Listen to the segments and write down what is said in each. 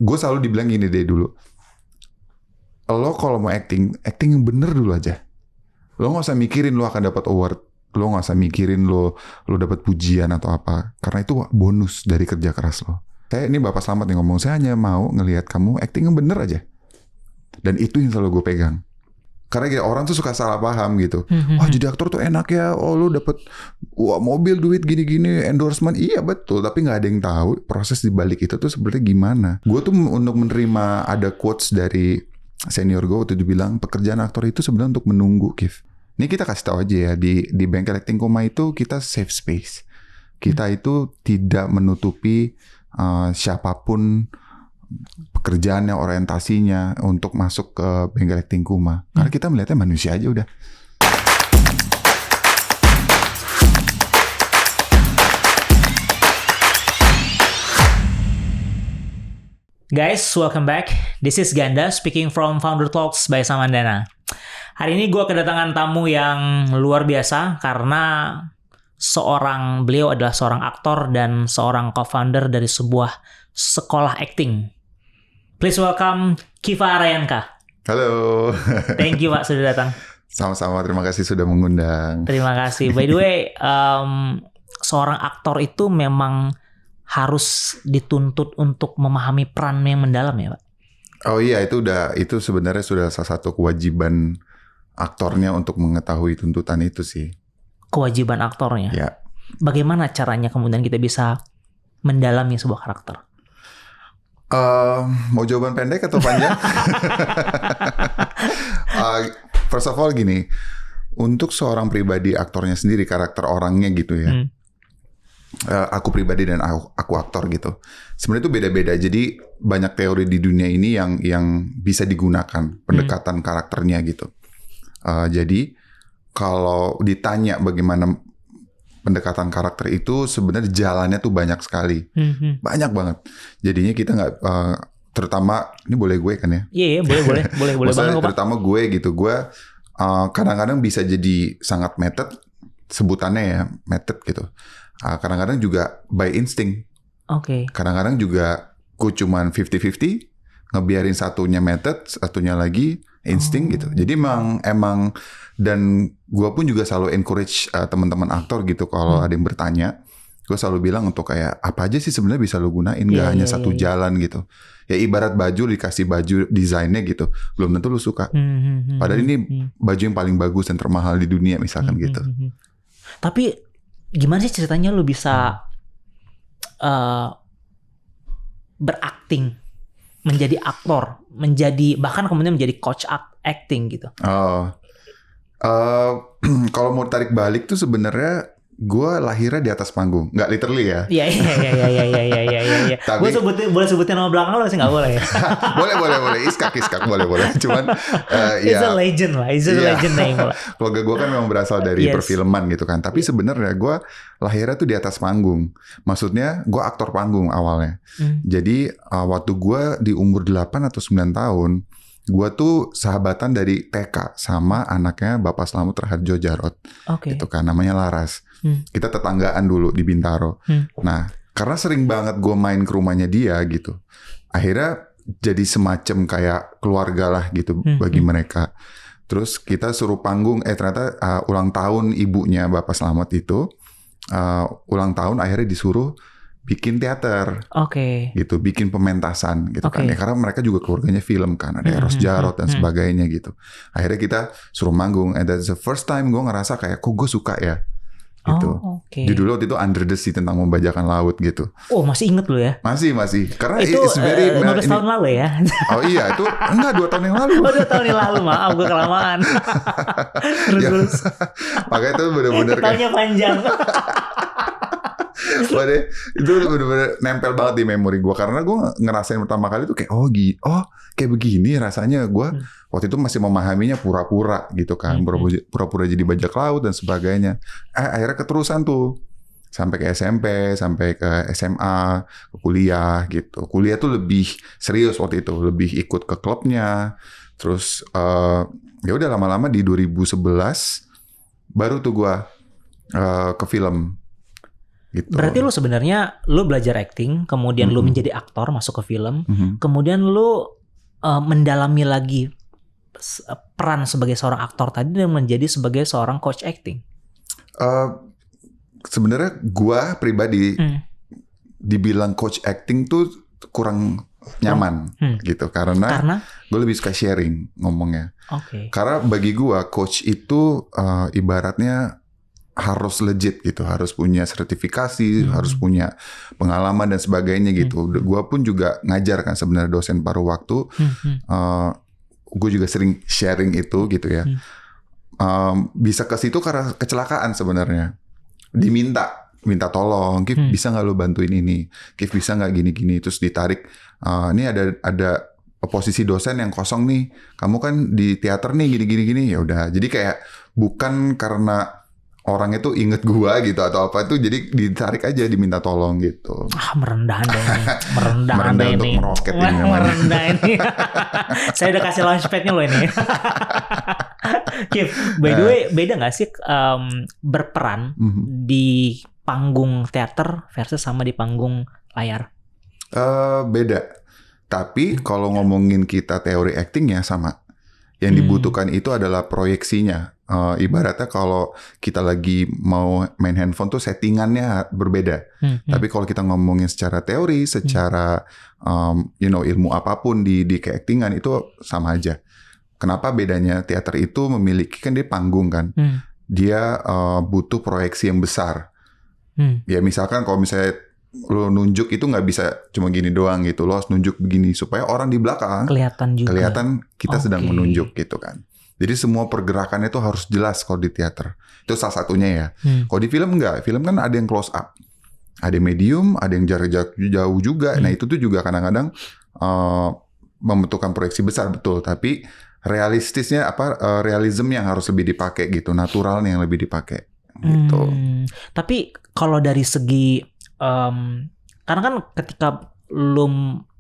gue selalu dibilang gini deh dulu. Lo kalau mau acting yang bener dulu aja. Lo nggak usah mikirin lo akan dapat award. Lo nggak usah mikirin lo dapat pujian atau apa. Karena itu bonus dari kerja keras lo. Ini Bapak Slamet nih ngomong, saya hanya mau ngelihat kamu acting yang bener aja. Dan itu yang selalu gue pegang. Karena orang tuh suka salah paham gitu. Oh jadi aktor tuh enak ya. Oh lu dapet mobil, duit gini-gini, endorsement. Iya betul. Tapi nggak ada yang tahu proses di balik itu tuh sebenarnya gimana. Gue tuh untuk menerima ada quotes dari senior gue waktu itu bilang pekerjaan aktor itu sebenarnya untuk menunggu, Kif. Ini kita kasih tahu aja ya di Bengkel Acting Koma itu kita safe space. Kita itu tidak menutupi siapapun pekerjaannya, orientasinya untuk masuk ke Bengkel Acting Koma. Karena kita melihatnya manusia aja udah. Guys, welcome back. This is Ganda speaking from Founder Talks by Samandana. Hari ini gue kedatangan tamu yang luar biasa karena beliau adalah seorang aktor dan seorang co-founder dari sebuah sekolah acting. Please welcome Kiva Arayanka. Halo. Thank you Pak sudah datang. Sama-sama, terima kasih sudah mengundang. Terima kasih. By the way, seorang aktor itu memang harus dituntut untuk memahami peran yang mendalam ya Pak? Oh iya, itu sebenarnya sudah salah satu kewajiban aktornya untuk mengetahui tuntutan itu sih. Kewajiban aktornya? Ya. Bagaimana caranya kemudian kita bisa mendalami sebuah karakter? Mau jawaban pendek atau panjang? First of all gini, untuk seorang pribadi aktornya sendiri, karakter orangnya gitu ya. Aku pribadi dan aku aktor gitu. Sebenarnya itu beda-beda. Jadi banyak teori di dunia ini yang bisa digunakan pendekatan karakternya gitu. Jadi kalau ditanya bagaimana pendekatan karakter itu, sebenarnya jalannya tuh banyak sekali, banyak banget. Jadinya kita nggak, terutama ini boleh gue kan ya? Iya boleh banget. Terutama gue gitu, gue kadang-kadang bisa jadi sangat method, sebutannya ya method gitu. Kadang-kadang juga by instinct. Oke. Kadang-kadang juga gue cuman 50-50, ngebiarin satunya method, satunya lagi insting gitu. Jadi emang dan gue pun juga selalu encourage teman-teman aktor gitu kalau ada yang bertanya, gue selalu bilang untuk kayak apa aja sih sebenarnya bisa lo gunain, gak hanya satu jalan gitu. Ya ibarat baju, dikasih baju desainnya gitu, belum tentu lo suka. Padahal ini baju yang paling bagus dan termahal di dunia misalkan gitu. Tapi gimana sih ceritanya lo bisa berakting, menjadi aktor, bahkan kemudian menjadi coach acting gitu? Kalau mau tarik balik tuh sebenarnya gue lahirnya di atas panggung, nggak literally ya. Iya. Gue boleh sebutin nama belakang lo sih nggak boleh ya? boleh. Iskak boleh. Cuman it's a legend lah, it's a legend name lah. Keluarga gue kan memang berasal dari perfilman gitu kan. Tapi sebenarnya gue lahirnya tuh di atas panggung. Maksudnya gue aktor panggung awalnya. Jadi waktu gue di umur 8 atau 9 tahun, gue tuh sahabatan dari TK sama anaknya Bapak Slamet Raharjo Jarot. Gitu kan, namanya Laras. Kita tetanggaan dulu di Bintaro. Nah, karena sering banget gue main ke rumahnya dia gitu, akhirnya jadi semacam kayak keluarga lah gitu bagi mereka. Terus kita suruh panggung, ternyata ulang tahun ibunya Bapak Slamet itu, ulang tahun akhirnya disuruh bikin teater, gitu, bikin pementasan, gitu kan ya, karena mereka juga keluarganya film kan, ada Eros Jarot dan sebagainya gitu. Akhirnya kita suruh manggung, and that's the first time gue ngerasa kayak, kok gue suka ya, gitu. Judulnya waktu itu Under the Sea, tentang membajakan laut gitu. Oh masih inget lo ya? Masih, karena itu 15 tahun lalu ya? Oh iya, itu enggak 2 tahun yang lalu. 2 tahun yang lalu, maaf gue kelamaan. Terus. Makanya itu bener-bener ketahunya panjang. Waduh, itu bener-bener nempel banget di memori gue, karena gue ngerasain pertama kali tuh kayak kayak begini rasanya. Gue waktu itu masih memahaminya pura-pura gitu kan, pura-pura jadi bajak laut dan sebagainya. Akhirnya keterusan tuh sampai ke SMP, sampai ke SMA, ke kuliah gitu. Kuliah tuh lebih serius waktu itu, lebih ikut ke klubnya. Terus ya udah lama-lama di 2011 baru tuh gue ke film. gitu. Berarti lu sebenarnya lu belajar acting, kemudian lu menjadi aktor masuk ke film, kemudian lu mendalami lagi peran sebagai seorang aktor tadi dan menjadi sebagai seorang coach acting. Sebenarnya gua pribadi dibilang coach acting tuh kurang nyaman gitu karena gue lebih suka sharing ngomongnya. Karena bagi gua coach itu ibaratnya harus legit gitu, harus punya sertifikasi, harus punya pengalaman dan sebagainya gitu. Gua pun juga ngajar kan sebenarnya, dosen paruh waktu. Gue juga sering sharing itu gitu ya. Bisa ke situ karena kecelakaan sebenarnya. Minta tolong, Kif bisa nggak lo bantuin ini? Kif bisa nggak gini-gini? Terus ditarik. Ini ada posisi dosen yang kosong nih. Kamu kan di teater nih gini-gini. Ya udah. Jadi kayak bukan karena orang itu inget gua gitu atau apa itu, jadi ditarik aja, diminta tolong gitu. Merendah Anda ini. Merendah untuk ini. meroket ini. Merendah ini. Saya udah kasih launchpad-nya loh ini. Kif, by the way, beda gak sih berperan di panggung teater versus sama di panggung layar? Beda. Tapi kalau ngomongin kita teori actingnya sama. Yang dibutuhkan itu adalah proyeksinya. Ibaratnya kalau kita lagi mau main handphone tuh settingannya berbeda. Tapi kalau kita ngomongin secara teori, secara ilmu apapun di keactingan itu sama aja. Kenapa bedanya? Teater itu memiliki, kan dia panggung kan. Dia butuh proyeksi yang besar. Ya misalkan kalau misalnya lo nunjuk itu nggak bisa cuma gini doang gitu. Lo harus nunjuk begini supaya orang di belakang kelihatan kita sedang menunjuk gitu kan. Jadi semua pergerakannya itu harus jelas kalau di teater. Itu salah satunya ya. Kalau di film enggak. Film kan ada yang close up. Ada yang medium, ada yang jarak jauh juga. Nah itu tuh juga kadang-kadang membutuhkan proyeksi besar, betul. Tapi realistisnya realism yang harus lebih dipakai gitu. Naturalnya yang lebih dipakai gitu. Tapi kalau dari segi karena kan ketika lu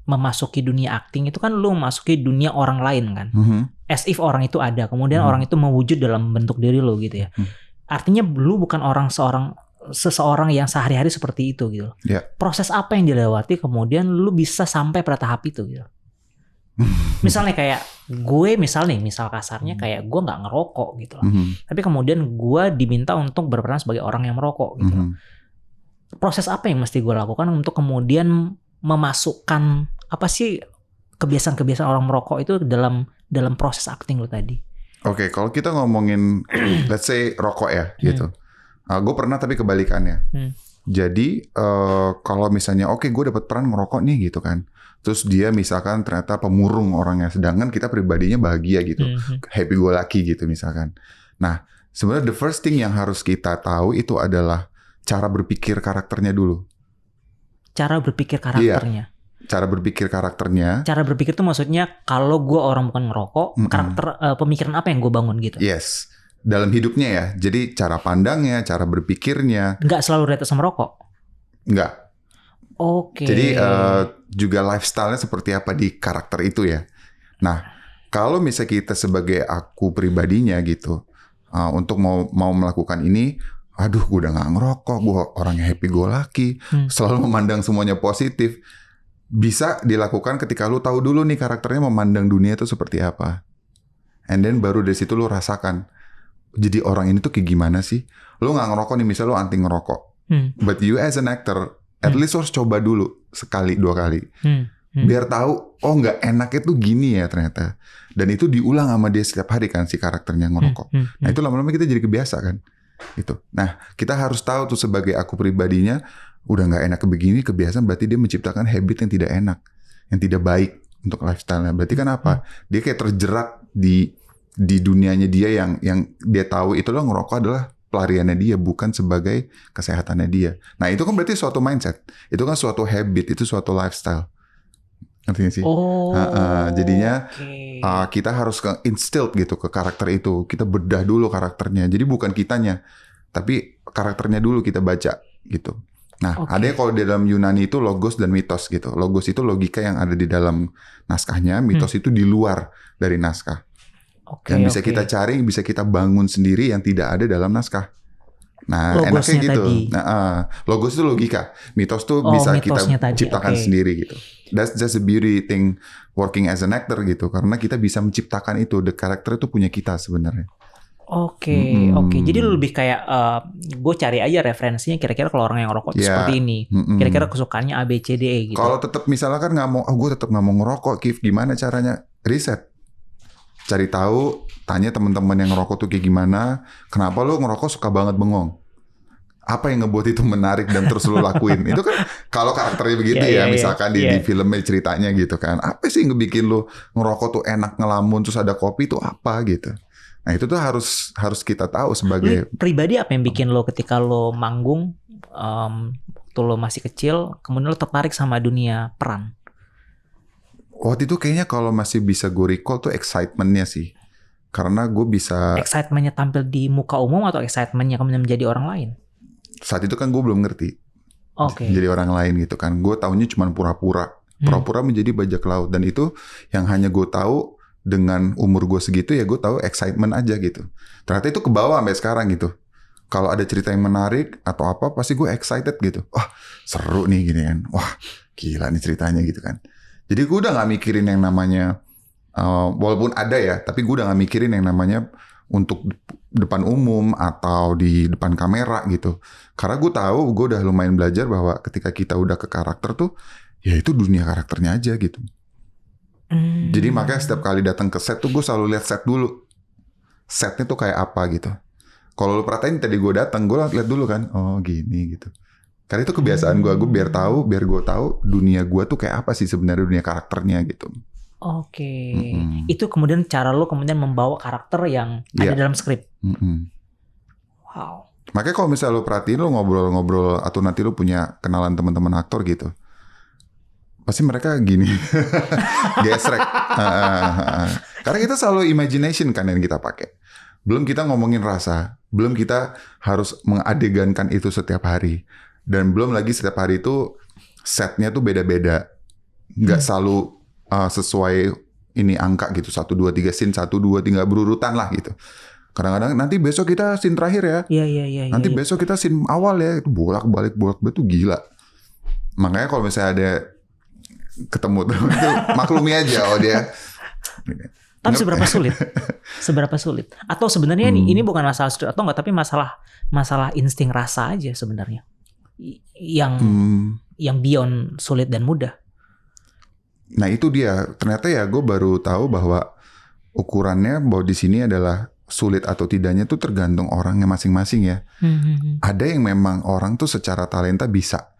memasuki dunia acting itu kan lu memasuki dunia orang lain kan. As if orang itu ada, kemudian orang itu mewujud dalam bentuk diri lu gitu ya. Artinya lu bukan seseorang yang sehari-hari seperti itu gitu. Proses apa yang dilewati kemudian lu bisa sampai pada tahap itu gitu. Misalnya kayak gue misal kasarnya kayak gue nggak ngerokok gitu loh. Tapi kemudian gue diminta untuk berperan sebagai orang yang merokok gitu loh. Proses apa yang mesti gue lakukan untuk kemudian memasukkan apa sih kebiasaan-kebiasaan orang merokok itu dalam proses acting lo tadi? Oke, kalau kita ngomongin let's say rokok ya gitu. Gue pernah tapi kebalikannya. Jadi kalau misalnya gue dapat peran merokok nih gitu kan. Terus dia misalkan ternyata pemurung orangnya, sedangkan kita pribadinya bahagia gitu. Happy go lucky gitu misalkan. Nah, sebenarnya the first thing yang harus kita tahu itu adalah cara berpikir karakternya dulu. Cara berpikir karakternya. Iya, cara berpikir karakternya. Cara berpikir itu maksudnya kalau gue orang bukan ngerokok, karakter pemikiran apa yang gue bangun gitu? Yes, dalam hidupnya ya. Jadi cara pandangnya, cara berpikirnya. Nggak selalu related sama rokok? Nggak. Oke. Jadi juga lifestyle-nya seperti apa di karakter itu ya. Nah, kalau misalnya kita sebagai aku pribadinya gitu, untuk mau melakukan ini, aduh gue udah gak ngerokok, gue orangnya happy go lucky, selalu memandang semuanya positif. Bisa dilakukan ketika lu tahu dulu nih karakternya memandang dunia itu seperti apa. And then baru dari situ lu rasakan, jadi orang ini tuh kayak gimana sih. Lu gak ngerokok nih, misalnya lu anti ngerokok. But you as an actor, at least harus coba dulu sekali, 2 kali. Biar tahu, oh gak enaknya tuh gini ya ternyata. Dan itu diulang sama dia setiap hari kan si karakternya ngerokok. Nah itu lama-lama kita jadi kebiasa kan. Gitu. Nah, kita harus tahu tuh sebagai aku pribadinya udah nggak enak begini, kebiasaan berarti dia menciptakan habit yang tidak enak, yang tidak baik untuk lifestyle-nya. Berarti kan apa? Dia kayak terjerat di dunianya dia yang dia tahu itulah ngerokok adalah pelariannya dia, bukan sebagai kesehatannya dia. Nah, itu kan berarti suatu mindset. Itu kan suatu habit, itu suatu lifestyle. Ngerti gak sih? Jadinya kita harus instill gitu ke karakter itu. Kita bedah dulu karakternya. Jadi bukan kitanya, tapi karakternya dulu kita baca gitu. Nah, ada kalau di dalam Yunani itu logos dan mitos gitu. Logos itu logika yang ada di dalam naskahnya, mitos itu di luar dari naskah. Yang bisa kita cari, bisa kita bangun sendiri yang tidak ada dalam naskah. Nah, logosnya enaknya gitu. tadi. Nah, logos itu logika. Mitos tuh Oh, bisa kita mitosnya tadi, ciptakan oke. sendiri gitu. That's just a beauty thing working as an actor gitu. Karena kita bisa menciptakan itu. The character itu punya kita sebenarnya. Oke. Jadi lu lebih kayak gue cari aja referensinya kira-kira kalau orang yang ngerokok tuh seperti ini. Kira-kira kesukaannya A B C D E gitu. Kalau tetap misalnya kan nggak mau, gue tetap nggak mau ngerokok, Kif, gimana caranya? Riset, cari tahu, tanya teman-teman yang ngerokok tuh kayak gimana. Kenapa lu ngerokok suka banget bengong? Apa yang ngebuat itu menarik dan terus lu lakuin? Itu kan kalau karakternya begitu misalkan di filmnya ceritanya gitu kan. Apa sih yang ngebikin lu ngerokok tuh enak ngelamun terus ada kopi tuh apa gitu? Nah itu tuh harus kita tahu sebagai pribadi. Apa yang bikin lo ketika lo manggung waktu lo masih kecil kemudian lo tertarik sama dunia peran? Waktu itu kayaknya kalau masih bisa gue recall tuh excitementnya sih, karena gue bisa. Excitementnya tampil di muka umum atau excitementnya kemudian menjadi orang lain? Saat itu kan gue belum ngerti jadi orang lain gitu kan. Gue taunya cuma pura-pura menjadi bajak laut, dan itu yang hanya gue tahu. Dengan umur gue segitu ya gue tahu excitement aja gitu. Ternyata itu kebawa sampai sekarang gitu. Kalau ada cerita yang menarik atau apa pasti gue excited gitu. Wah seru nih gini kan. Wah gila nih ceritanya gitu kan. Jadi gue udah gak mikirin yang namanya walaupun ada ya, tapi gue udah gak mikirin yang namanya untuk depan umum atau di depan kamera gitu. Karena gue tahu gue udah lumayan belajar bahwa ketika kita udah ke karakter tuh ya itu dunia karakternya aja gitu. Jadi makanya setiap kali datang ke set tuh gue selalu lihat set dulu. Setnya tuh kayak apa gitu. Kalau lu perhatiin tadi gue datang, gue lihat dulu kan. Oh gini gitu. Karena itu kebiasaan gue biar gue tahu dunia gue tuh kayak apa sih sebenarnya dunia karakternya gitu. Oke. Itu kemudian cara lu kemudian membawa karakter yang ada dalam skrip. Wow. Makanya kalau misalnya lu perhatiin, lu ngobrol-ngobrol atau nanti lu punya kenalan teman-teman aktor gitu. Pasti mereka gini, gesrek. Karena kita selalu imagination kan yang kita pakai. Belum kita ngomongin rasa, belum kita harus mengadegankan itu setiap hari. Dan belum lagi setiap hari itu setnya tuh beda-beda. Nggak selalu sesuai ini angka gitu. 1, 2, 3 scene, 1, 2, 3 berurutan lah gitu. Kadang-kadang nanti besok kita scene terakhir ya. Iya. Nanti besok kita scene awal ya. Itu bolak-balik tuh gila. Makanya kalau misalnya ada ketemu itu maklumi aja dia. Tapi seberapa sulit? Atau sebenarnya ini bukan masalah sulit atau enggak, tapi masalah insting rasa aja sebenarnya. Yang beyond sulit dan mudah. Nah itu dia. Ternyata ya gue baru tahu bahwa ukurannya bahwa di sini adalah sulit atau tidaknya tuh tergantung orangnya masing-masing ya. Ada yang memang orang tuh secara talenta bisa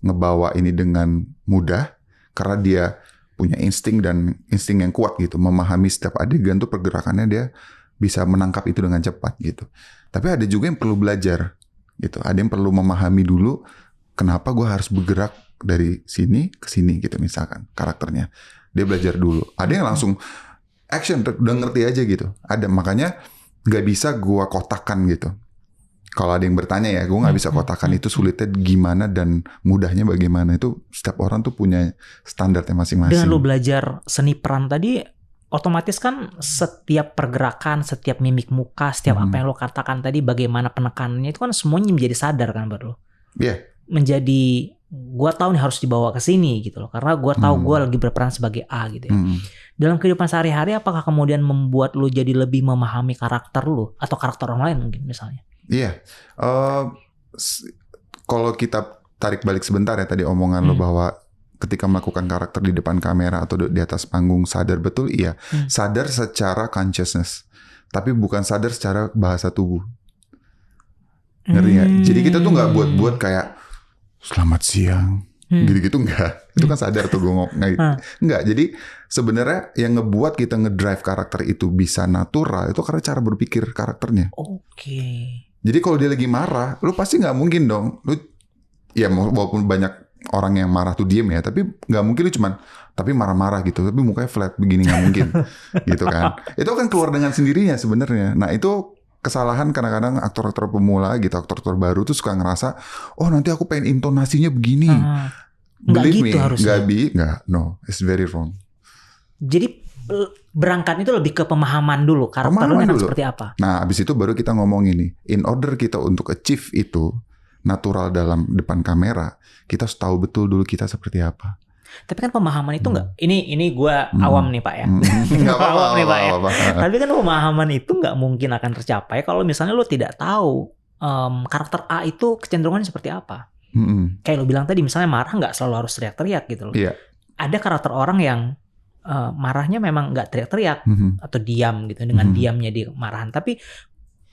ngebawa ini dengan mudah. Karena dia punya insting yang kuat gitu. Memahami setiap adegan tuh pergerakannya dia bisa menangkap itu dengan cepat gitu. Tapi ada juga yang perlu belajar gitu. Ada yang perlu memahami dulu kenapa gue harus bergerak dari sini ke sini gitu misalkan karakternya. Dia belajar dulu. Ada yang langsung action udah ngerti aja gitu. Ada, makanya gak bisa gue kotakan gitu. Kalau ada yang bertanya ya, gue nggak bisa kotakan itu sulitnya gimana dan mudahnya bagaimana. Itu setiap orang tuh punya standarnya masing-masing. Dengan lu belajar seni peran tadi, otomatis kan setiap pergerakan, setiap mimik muka, setiap apa yang lu katakan tadi, bagaimana penekanannya itu kan semuanya menjadi sadar kan buat lu. Iya. Menjadi, gue tahu nih harus dibawa ke sini gitu loh. Karena gue tahu gue lagi berperan sebagai A gitu ya. Dalam kehidupan sehari-hari, apakah kemudian membuat lu jadi lebih memahami karakter lu atau karakter orang lain mungkin misalnya? Iya, kalau kita tarik balik sebentar ya tadi omongan lo bahwa ketika melakukan karakter di depan kamera atau di atas panggung sadar betul, iya. Sadar secara consciousness, tapi bukan sadar secara bahasa tubuh. Ngerti nggak? Jadi kita tuh nggak buat kayak selamat siang, gitu-gitu nggak. Itu kan sadar tuh gue nggak. Jadi sebenarnya yang ngebuat kita ngedrive karakter itu bisa natural itu karena cara berpikir karakternya. Oke. Jadi kalau dia lagi marah, lu pasti nggak mungkin dong. Lu ya walaupun banyak orang yang marah tuh diem ya, tapi nggak mungkin lu cuman tapi marah-marah gitu, tapi mukanya flat begini, nggak mungkin, gitu kan? Itu kan keluar dengan sendirinya sebenarnya. Nah itu kesalahan kadang-kadang aktor-aktor pemula gitu, aktor-aktor baru tuh suka ngerasa, oh nanti aku pengen intonasinya begini. Nggak Believe gitu me, harusnya. nggak, no, it's very wrong. Jadi berangkat itu lebih ke pemahaman dulu, karakternya seperti apa. Nah, abis itu baru kita ngomong ini. In order kita untuk achieve itu natural dalam depan kamera, kita harus tahu betul dulu kita seperti apa. Tapi kan pemahaman itu nggak, ini gue awam nih Pak ya. Awam nih Pak ya. Tapi kan pemahaman itu nggak mungkin akan tercapai kalau misalnya lo tidak tahu karakter A itu kecenderungannya seperti apa. Kayak lo bilang tadi, misalnya marah nggak selalu harus teriak-teriak gitu loh. Yeah. Ada karakter orang yang marahnya memang nggak teriak-teriak atau diam gitu, dengan diamnya dia marahan. Tapi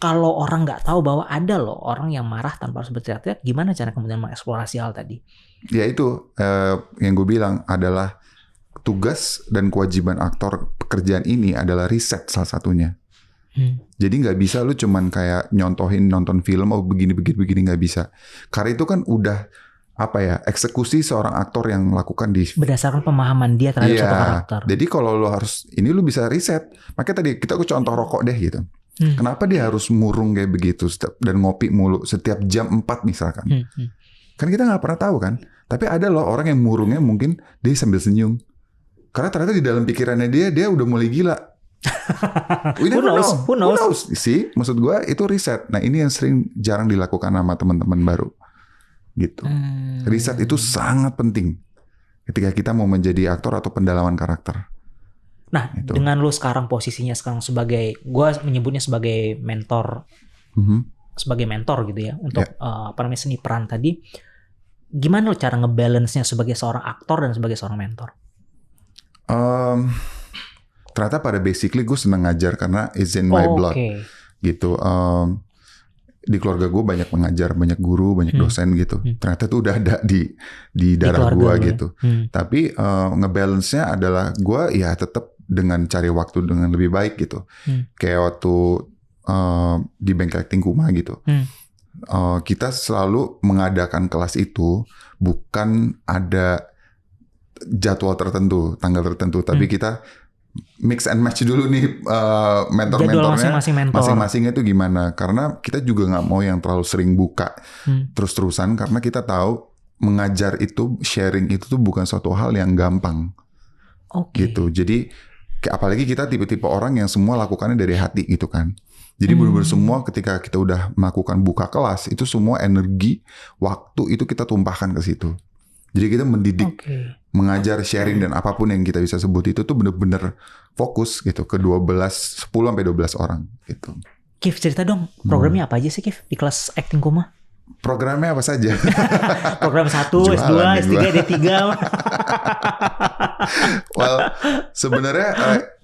kalau orang nggak tahu bahwa ada loh orang yang marah tanpa harus berteriak-teriak, gimana cara kemudian mengeksplorasi hal tadi? Ya itu yang gue bilang adalah tugas dan kewajiban aktor pekerjaan ini adalah riset salah satunya. Jadi nggak bisa lu cuman kayak nyontohin nonton film begini nggak bisa. Karena itu kan udah eksekusi seorang aktor yang melakukan berdasarkan pemahaman dia terhadap satu karakter. Jadi kalau lu harus ini lu bisa riset. Makanya tadi aku contoh rokok deh gitu. Kenapa dia harus murung kayak begitu dan ngopi mulu setiap jam 4 misalkan. Kan kita nggak pernah tahu kan. Tapi ada loh orang yang murungnya mungkin dia sambil senyum. Karena ternyata di dalam pikirannya dia udah mulai gila. Who knows? Sih, maksud gue itu riset. Nah ini yang jarang dilakukan sama teman-teman baru. Gitu. Riset itu sangat penting ketika kita mau menjadi aktor atau pendalaman karakter. Nah, gitu. Dengan lu sekarang posisinya sebagai, gue menyebutnya sebagai mentor, sebagai mentor gitu ya untuk seni peran tadi. Gimana lu cara ngebalance-nya sebagai seorang aktor dan sebagai seorang mentor? Ternyata pada basically gue senang ngajar karena it's in my blood. Gitu. Di keluarga gue banyak pengajar, banyak guru, banyak dosen gitu. Ternyata itu udah ada di darah gue gitu. Tapi ngebalance-nya adalah gue ya tetap dengan cari waktu dengan lebih baik gitu. Kayak waktu di Bengkel Acting Kuma gitu. Kita selalu mengadakan kelas itu bukan ada jadwal tertentu, tanggal tertentu, tapi kita mix and match dulu nih mentor-mentornya masing-masingnya itu gimana, karena kita juga nggak mau yang terlalu sering buka terus-terusan, karena kita tahu mengajar itu, sharing itu tuh bukan suatu hal yang gampang gitu. Jadi apalagi kita tipe-tipe orang yang semua lakukannya dari hati gitu kan. Jadi benar-benar semua ketika kita udah melakukan buka kelas itu semua energi, waktu itu kita tumpahkan ke situ. Jadi kita mendidik, mengajar, sharing dan apapun yang kita bisa sebut itu tuh bener-bener fokus gitu ke 10 sampai 12 orang gitu. Kif, cerita dong programnya apa aja sih Kif di kelas Acting Kuma? Programnya apa saja? Program 1, S2, S3, D3. Well, sebenarnya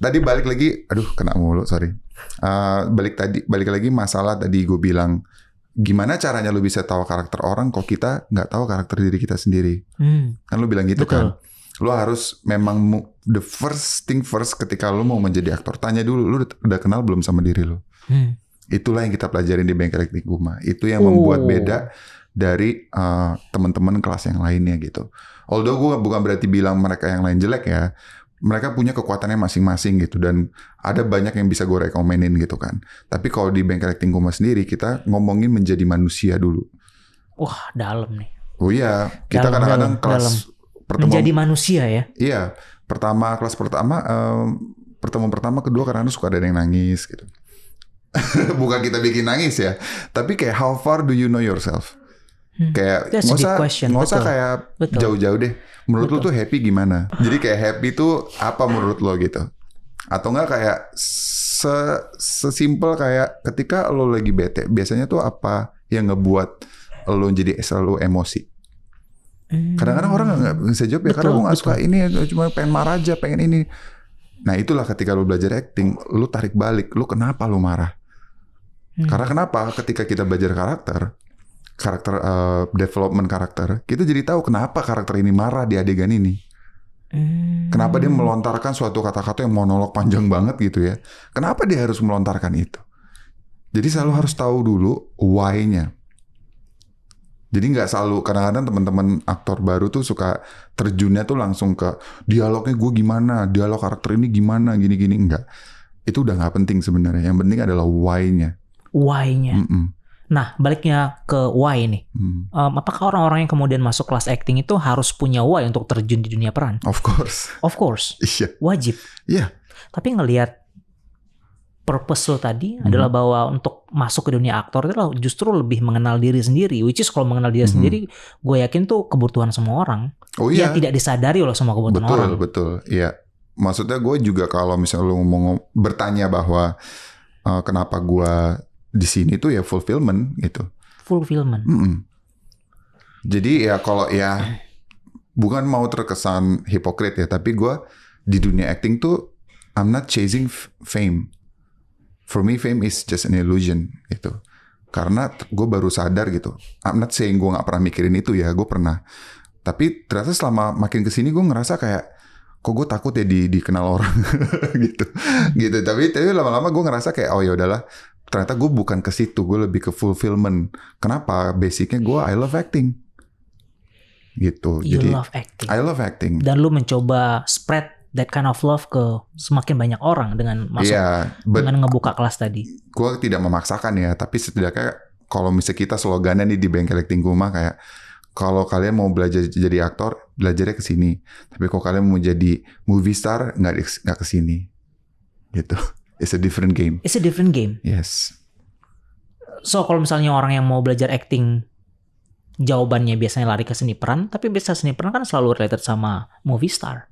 tadi balik lagi, kena mulu, sorry. Balik lagi masalah tadi gue bilang, gimana caranya lu bisa tahu karakter orang kok kita nggak tahu karakter diri kita sendiri. Kan lu bilang gitu. Betul. Kan. Lu harus memang the first thing first ketika lu mau menjadi aktor. Tanya dulu, lu udah kenal belum sama diri lu? Itulah yang kita pelajarin di Bengkel Acting Kuma. Itu yang membuat beda dari teman-teman kelas yang lainnya gitu. Although gue bukan berarti bilang mereka yang lain jelek ya. Mereka punya kekuatannya masing-masing gitu, dan ada banyak yang bisa gue rekomenin gitu kan. Tapi kalau di Bengkel Acting Kuma sendiri kita ngomongin menjadi manusia dulu. Wah, dalam nih. Oh iya, kita kadang-kadang kelas pertemuan menjadi manusia ya. Iya, kelas pertama, pertemuan pertama, kedua kadang-kadang suka ada yang nangis gitu. Bukan kita bikin nangis ya, tapi kayak how far do you know yourself? Kayak nggak usah kayak jauh-jauh deh. Menurut lo tuh happy gimana? Jadi kayak happy tuh apa menurut lo gitu? Atau enggak kayak sesimpel kayak ketika lo lagi bete, biasanya tuh apa yang ngebuat lo jadi selalu emosi? Kadang-kadang orang nggak bisa jawab ya, karena lo nggak suka ini, cuma pengen marah aja, pengen ini. Nah itulah ketika lo belajar acting, lo tarik balik, lo kenapa lo marah? Karena kenapa? Ketika kita belajar karakter development karakter, kita jadi tahu kenapa karakter ini marah di adegan ini. Kenapa dia melontarkan suatu kata-kata yang monolog panjang banget gitu ya. Kenapa dia harus melontarkan itu? Jadi selalu harus tahu dulu why-nya. Jadi nggak selalu, kadang-kadang teman-teman aktor baru tuh suka terjunnya tuh langsung ke dialognya gue gimana, dialog karakter ini gimana, gini-gini. Enggak. Itu udah nggak penting sebenarnya. Yang penting adalah why-nya. Why-nya. Nah, baliknya ke why nih. Apakah orang-orang yang kemudian masuk kelas acting itu harus punya why untuk terjun di dunia peran? Of course. Of course. Iya. Wajib. Iya. Tapi ngelihat purpose lo tadi adalah bahwa untuk masuk ke dunia aktor itu lo justru lebih mengenal diri sendiri. Which is kalau mengenal diri sendiri, gue yakin tuh kebutuhan semua orang. Oh iya. Ya tidak disadari loh sama kebutuhan orang. Betul. Iya. Maksudnya gue juga kalau misalnya lo ngomong bertanya bahwa kenapa gue di sini tuh ya fulfillment gitu. Fulfillment. Jadi ya kalau ya bukan mau terkesan hipokrit ya, tapi gue di dunia acting tuh I'm not chasing fame. For me fame is just an illusion gitu. Karena gue baru sadar gitu. I'm not saying gue nggak pernah mikirin itu ya, gue pernah. Tapi ternyata selama makin kesini gue ngerasa kayak kok gue takut ya dikenal orang gitu. Tapi lama-lama gue ngerasa kayak oh ya udahlah. Ternyata gue bukan ke situ, gue lebih ke fulfillment. Kenapa? Basicnya gue I love acting. Gitu. You love acting. I love acting. Dan lu mencoba spread that kind of love ke semakin banyak orang dengan masuk, dengan ngebuka kelas tadi. Gue tidak memaksakan ya, tapi setidaknya kalau misalnya kita slogannya nih di Bengkel Acting Kuma kayak kalau kalian mau belajar jadi aktor, belajarnya ke sini. Tapi kalau kalian mau jadi movie star, nggak ke sini. Gitu. It's a different game. It's a different game. Yes. So kalau misalnya orang yang mau belajar acting, jawabannya biasanya lari ke seni peran, tapi biasa seni peran kan selalu related sama movie star.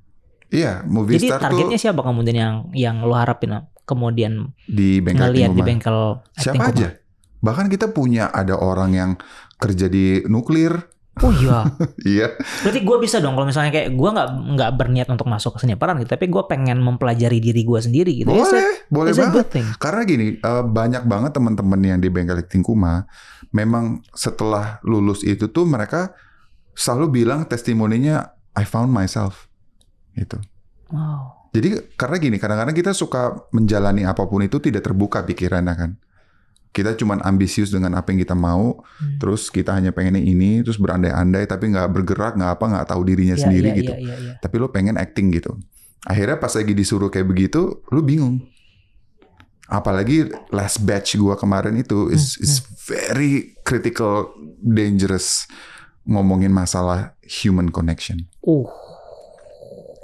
Iya, movie jadi star tuh. Jadi targetnya siapa kemudian yang lo harapin kemudian di ngelihat di Bengkel Acting Siapa aja? Bahkan kita punya ada orang yang kerja di nuklir. Oh iya. Iya. Berarti gue bisa dong kalau misalnya kayak gue nggak berniat untuk masuk ke seni peran gitu, tapi gue pengen mempelajari diri gue sendiri gitu. Boleh banget. Karena gini, banyak banget teman-teman yang di Bengkel Acting Kuma, memang setelah lulus itu tuh mereka selalu bilang testimoninya I found myself, gitu. Wow. Jadi karena gini, kadang-kadang kita suka menjalani apapun itu tidak terbuka pikirannya kan. Kita cuman ambisius dengan apa yang kita mau, terus kita hanya pengennya ini, terus berandai-andai, tapi nggak bergerak, nggak tahu dirinya sendiri gitu. Tapi lo pengen acting gitu. Akhirnya pas lagi disuruh kayak begitu, lo bingung. Apalagi last batch gua kemarin itu is very critical, dangerous ngomongin masalah human connection.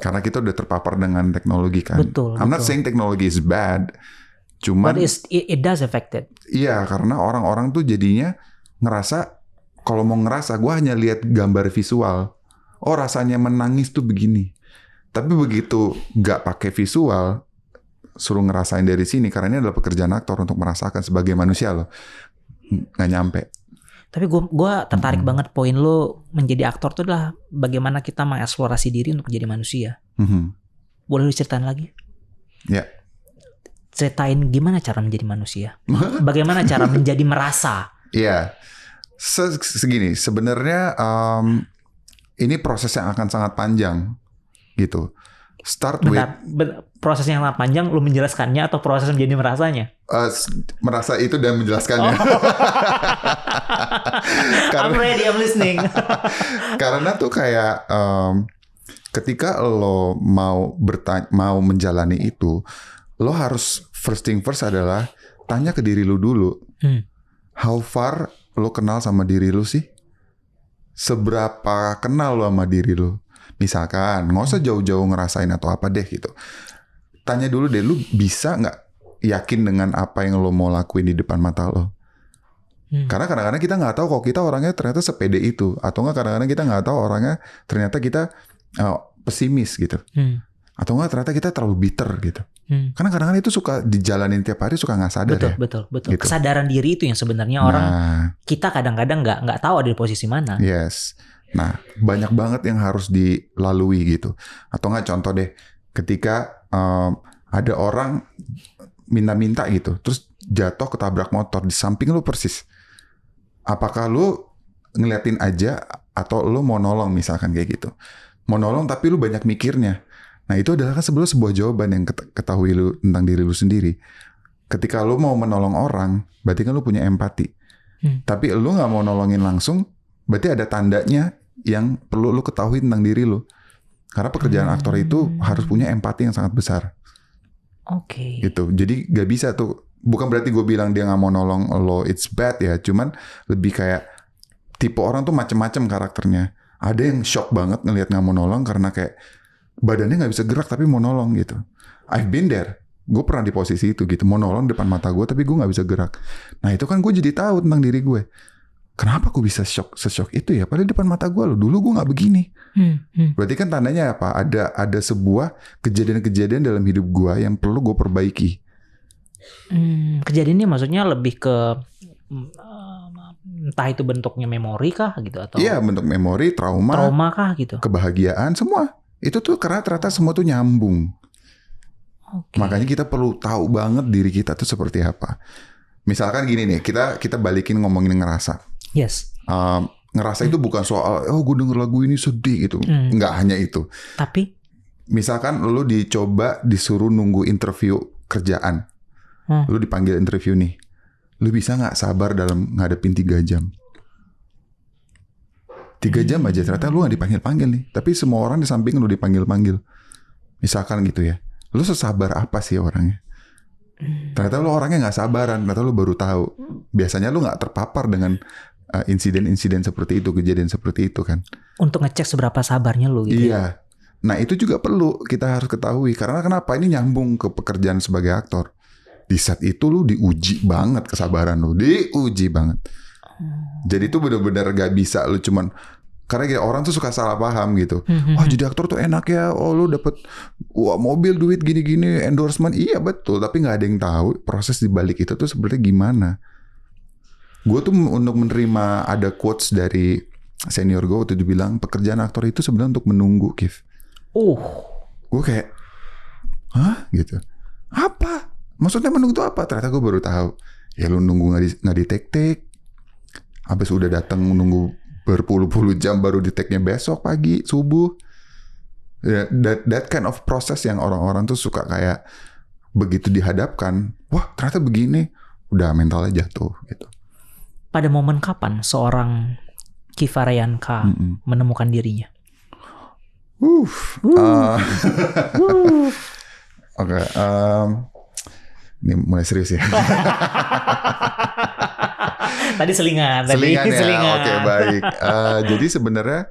Karena kita udah terpapar dengan teknologi kan. Betul. I'm not saying technology is bad. Cuman, but it does affect it. Iya, karena orang-orang tuh jadinya ngerasa, kalau mau ngerasa, gue hanya lihat gambar visual. Oh, rasanya menangis tuh begini. Tapi begitu nggak pakai visual, suruh ngerasain dari sini, karena ini adalah pekerjaan aktor untuk merasakan sebagai manusia loh. Nggak nyampe. Tapi gue tertarik banget poin lo menjadi aktor tuh adalah bagaimana kita mengeksplorasi diri untuk jadi manusia. Boleh diceritain lagi? Ya. Ceritain gimana cara menjadi manusia, bagaimana cara menjadi merasa. Iya, segini sebenarnya ini proses yang akan sangat panjang gitu. Proses yang sangat panjang, lu menjelaskannya atau proses menjadi merasanya? Merasa itu dan menjelaskannya. I'm ready, I'm listening. Karena tuh kayak ketika lo mau menjalani itu, lo harus first thing first adalah tanya ke diri lo dulu. How far lo kenal sama diri lo sih? Seberapa kenal lo sama diri lo? Misalkan, nggak usah jauh-jauh ngerasain atau apa deh gitu. Tanya dulu deh, lo bisa nggak yakin dengan apa yang lo mau lakuin di depan mata lo? Karena kadang-kadang kita nggak tahu kok kita orangnya ternyata sepede itu. Atau nggak kadang-kadang kita nggak tahu orangnya ternyata kita pesimis gitu. Atau nggak ternyata kita terlalu bitter gitu. Karena kadang-kadang itu suka dijalanin tiap hari, suka nggak sadar. Betul. Gitu. Kesadaran diri itu yang sebenarnya orang kita kadang-kadang nggak tahu ada di posisi mana. Yes. Nah, banyak banget yang harus dilalui gitu. Atau nggak contoh deh, ketika ada orang minta-minta gitu, terus jatuh ketabrak motor di samping lu persis. Apakah lu ngeliatin aja atau lu mau nolong misalkan kayak gitu? Mau nolong tapi lu banyak mikirnya. Nah itu adalah kan sebelum sebuah jawaban yang ketahui lu tentang diri lu sendiri. Ketika lu mau menolong orang, berarti kan lu punya empati. Tapi lu nggak mau nolongin langsung, berarti ada tandanya yang perlu lu ketahui tentang diri lu. Karena pekerjaan aktor itu harus punya empati yang sangat besar. Oke. Gitu. Jadi nggak bisa tuh bukan berarti gue bilang dia nggak mau nolong lo it's bad ya, cuman lebih kayak tipe orang tuh macem-macem karakternya. Ada yang shock banget ngelihat nggak mau nolong karena kayak badannya nggak bisa gerak tapi mau nolong gitu. I've been there. Gue pernah di posisi itu gitu, mau nolong depan mata gue tapi gue nggak bisa gerak. Nah itu kan gue jadi tahu tentang diri gue. Kenapa gue bisa seshock itu ya? Padahal depan mata gue loh, dulu gue nggak begini. Berarti kan tandanya apa? Ada sebuah kejadian-kejadian dalam hidup gue yang perlu gue perbaiki. Kejadian ini maksudnya lebih ke entah itu bentuknya memori kah gitu atau? Iya, bentuk memori, trauma kah gitu. Kebahagiaan, semua. Itu tuh karena ternyata semua tuh nyambung. Okay. Makanya kita perlu tahu banget diri kita tuh seperti apa. Misalkan gini nih, kita balikin ngomongin ngerasa. Yes. Ngerasa itu bukan soal gue denger lagu ini sedih gitu. Nggak hanya itu. Tapi misalkan lu disuruh nunggu interview kerjaan. Lu dipanggil interview nih. Lu bisa nggak sabar dalam ngadepin 3 jam? 3 jam aja ternyata lu nggak dipanggil-panggil nih. Tapi semua orang di samping lu dipanggil-panggil. Misalkan gitu ya. Lu sesabar apa sih orangnya? Ternyata lu orangnya nggak sabaran. Ternyata lu baru tahu. Biasanya lu nggak terpapar dengan insiden-insiden seperti itu, kejadian seperti itu kan. Untuk ngecek seberapa sabarnya lu gitu. Iya. Nah itu juga perlu kita harus ketahui. Karena kenapa? Ini nyambung ke pekerjaan sebagai aktor. Di set itu lu diuji banget kesabaran lu. Diuji banget. Jadi itu benar-benar gak bisa lu cuman. Karena kayak orang tuh suka salah paham gitu. Wah jadi aktor tuh enak ya. Oh lu dapet mobil, duit gini-gini, endorsement. Iya betul. Tapi gak ada yang tahu proses dibalik itu tuh sebenarnya gimana. Gue tuh untuk menerima ada quotes dari senior gue waktu itu bilang pekerjaan aktor itu sebenarnya untuk menunggu, Kif. Gue kayak, hah gitu. Apa? Maksudnya menunggu itu apa? Ternyata gue baru tahu. Ya lu nunggu nggak di take. Habis udah datang nunggu berpuluh-puluh jam baru di take-nya besok pagi subuh. That kind of process yang orang-orang tuh suka kayak begitu dihadapkan, wah ternyata begini, udah mentalnya jatuh gitu. Pada momen kapan seorang Kifarayanka menemukan dirinya? Oke, ini mulai serius ya. Tadi selingan ya. Selingan. Oke, baik. Jadi sebenarnya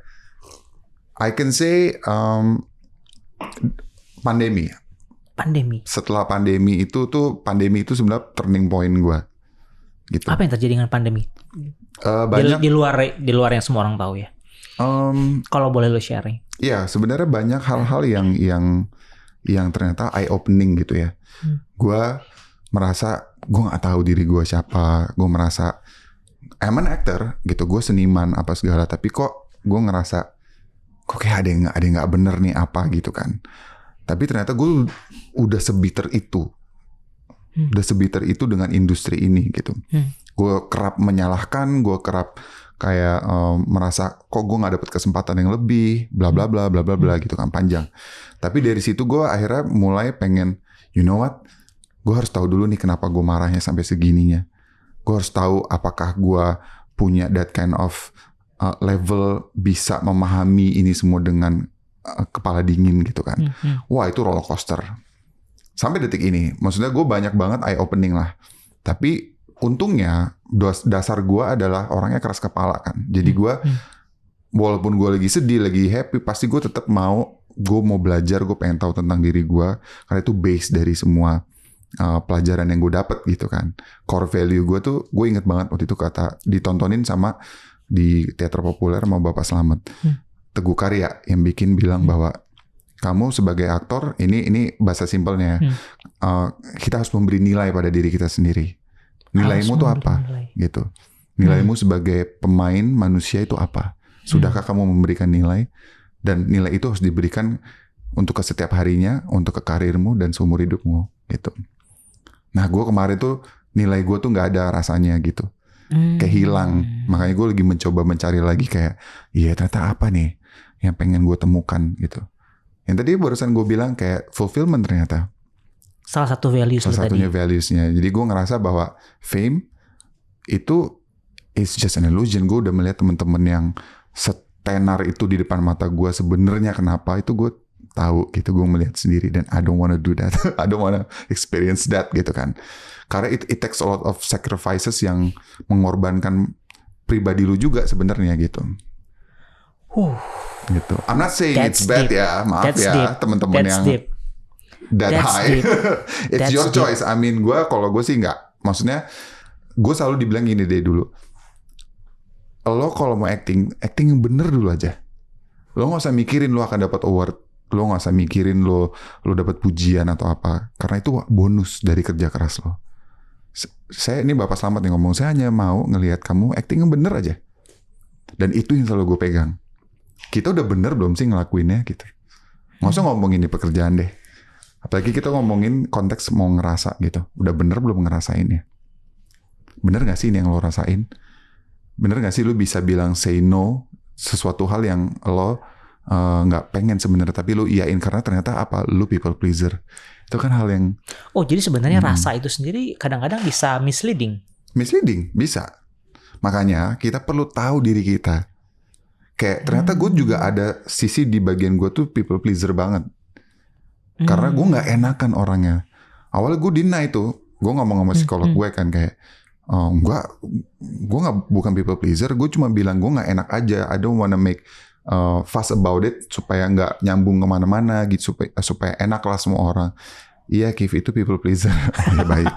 I can say pandemi. Setelah pandemi itu sebenarnya turning point gue. Gitu. Apa yang terjadi dengan pandemi? Banyak di luar yang semua orang tahu ya. Kalau boleh lo sharing. Iya, sebenarnya banyak hal-hal yang ternyata eye opening gitu ya. Gue merasa gue nggak tahu diri gue siapa. Gue merasa I'm an actor gitu. Gue seniman apa segala. Tapi kok gue ngerasa kok kayak ada yang nggak bener nih apa gitu kan. Tapi ternyata gue udah sebiter itu. Udah sebiter itu dengan industri ini gitu. Gue kerap menyalahkan, gue kerap kayak merasa kok gue nggak dapet kesempatan yang lebih, bla bla bla bla bla bla gitu kan, panjang. Tapi dari situ gue akhirnya mulai pengen, you know what, gue harus tahu dulu nih kenapa gue marahnya sampai segininya. Gue harus tahu apakah gue punya that kind of level bisa memahami ini semua dengan kepala dingin gitu kan. Wah itu roller coaster. Sampai detik ini, maksudnya gue banyak banget eye opening lah. Tapi untungnya dasar gue adalah orangnya keras kepala kan. Jadi gue walaupun gue lagi sedih, lagi happy, pasti gue tetap mau belajar, gue pengen tahu tentang diri gue. Karena itu base dari semua pelajaran yang gue dapet gitu kan. Core value gue tuh, gue inget banget waktu itu kata ditontonin sama di teater populer sama Bapak Slamet. Teguh Karya yang bilang bahwa kamu sebagai aktor, ini bahasa simpelnya, kita harus memberi nilai pada diri kita sendiri. Nilaimu tuh apa? Gitu. Nilaimu sebagai pemain manusia itu apa? Sudahkah kamu memberikan nilai? Dan nilai itu harus diberikan untuk ke setiap harinya, untuk ke karirmu dan seumur hidupmu. Gitu. Nah, gue kemarin tuh nilai gue tuh nggak ada rasanya gitu. Kayak hilang. Makanya gue lagi mencoba mencari lagi kayak, iya ternyata apa nih yang pengen gue temukan gitu. Yang tadi barusan gue bilang kayak fulfillment ternyata. Salah satunya values-nya. Jadi gue ngerasa bahwa fame itu is just an illusion. Gue udah melihat teman-teman yang setenar itu di depan mata gue sebenarnya kenapa itu gue tahu gitu, gue melihat sendiri, dan I don't wanna do that. I don't wanna experience that gitu kan. Karena it takes a lot of sacrifices yang mengorbankan pribadi lu juga sebenarnya gitu. Gitu. I'm not saying it's bad deep. Ya, maaf that's ya teman-teman yang deep. That that's high. It's that's your choice. I mean, kalau gue sih nggak. Maksudnya, gue selalu dibilang gini deh dulu. Lo kalau mau acting yang bener dulu aja. Lo nggak usah mikirin lo akan dapat award. Lo nggak usah mikirin lo dapat pujian atau apa. Karena itu bonus dari kerja keras lo. Saya ini Bapak Slamet yang ngomong. Saya hanya mau ngelihat kamu acting yang bener aja. Dan itu yang selalu gue pegang. Kita udah bener belum sih ngelakuinnya gitu. Nggak usah ngomongin di pekerjaan deh. Apalagi kita ngomongin konteks mau ngerasa gitu. Udah bener belum ngerasainnya? Bener gak sih ini yang lo rasain? Bener gak sih lo bisa bilang say no sesuatu hal yang lo gak pengen sebenarnya, tapi lo iyain karena ternyata apa? Lo people pleaser. Itu kan hal yang... Oh, jadi sebenarnya rasa itu sendiri kadang-kadang bisa misleading? Misleading, bisa. Makanya kita perlu tahu diri kita. Kayak ternyata gue juga ada sisi di bagian gue tuh people pleaser banget. Karena gue gak enakan orangnya. Awalnya gue deny itu. Gue ngomong sama psikolog gue kan kayak, gue bukan people pleaser. Gue cuma bilang gue gak enak aja. I don't wanna make fuss about it supaya gak nyambung kemana-mana gitu. Supaya enak lah semua orang. Iya, Kif, itu people pleaser. Ya baik.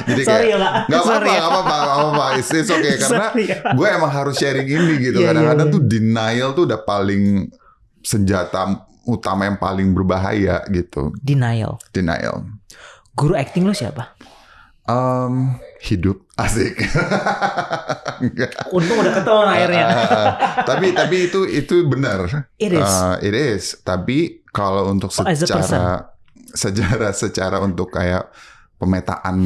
Jadi kayak nggak apa-apa, it's okay karena gue emang harus sharing ini gitu. Kadang-kadang tuh denial tuh udah paling senjata utama yang paling berbahaya gitu. Denial. Guru acting lu siapa? Hidup asik. Untung udah ketahuan akhirnya. Tapi itu benar. It is. Tapi kalau untuk secara untuk kayak pemetaan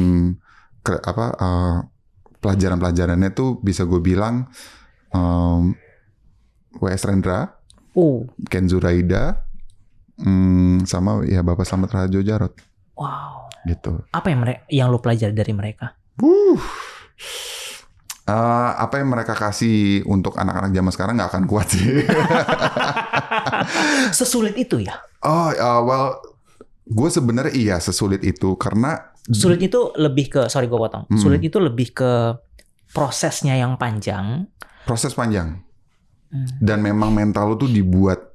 pelajaran-pelajarannya tuh bisa gue bilang W.S. Rendra, Ken Zuraida, sama ya Bapak Slamet Raharjo Djarot. Wow. Gitu. Apa yang lo pelajari dari mereka? Apa yang mereka kasih untuk anak-anak zaman sekarang nggak akan kuat sih. Sesulit itu ya? Well, gue sebenarnya iya sesulit itu karena sulit itu lebih ke, sorry gue potong. Sulit itu lebih ke prosesnya yang panjang. Proses panjang. Dan memang mental lu tuh dibuat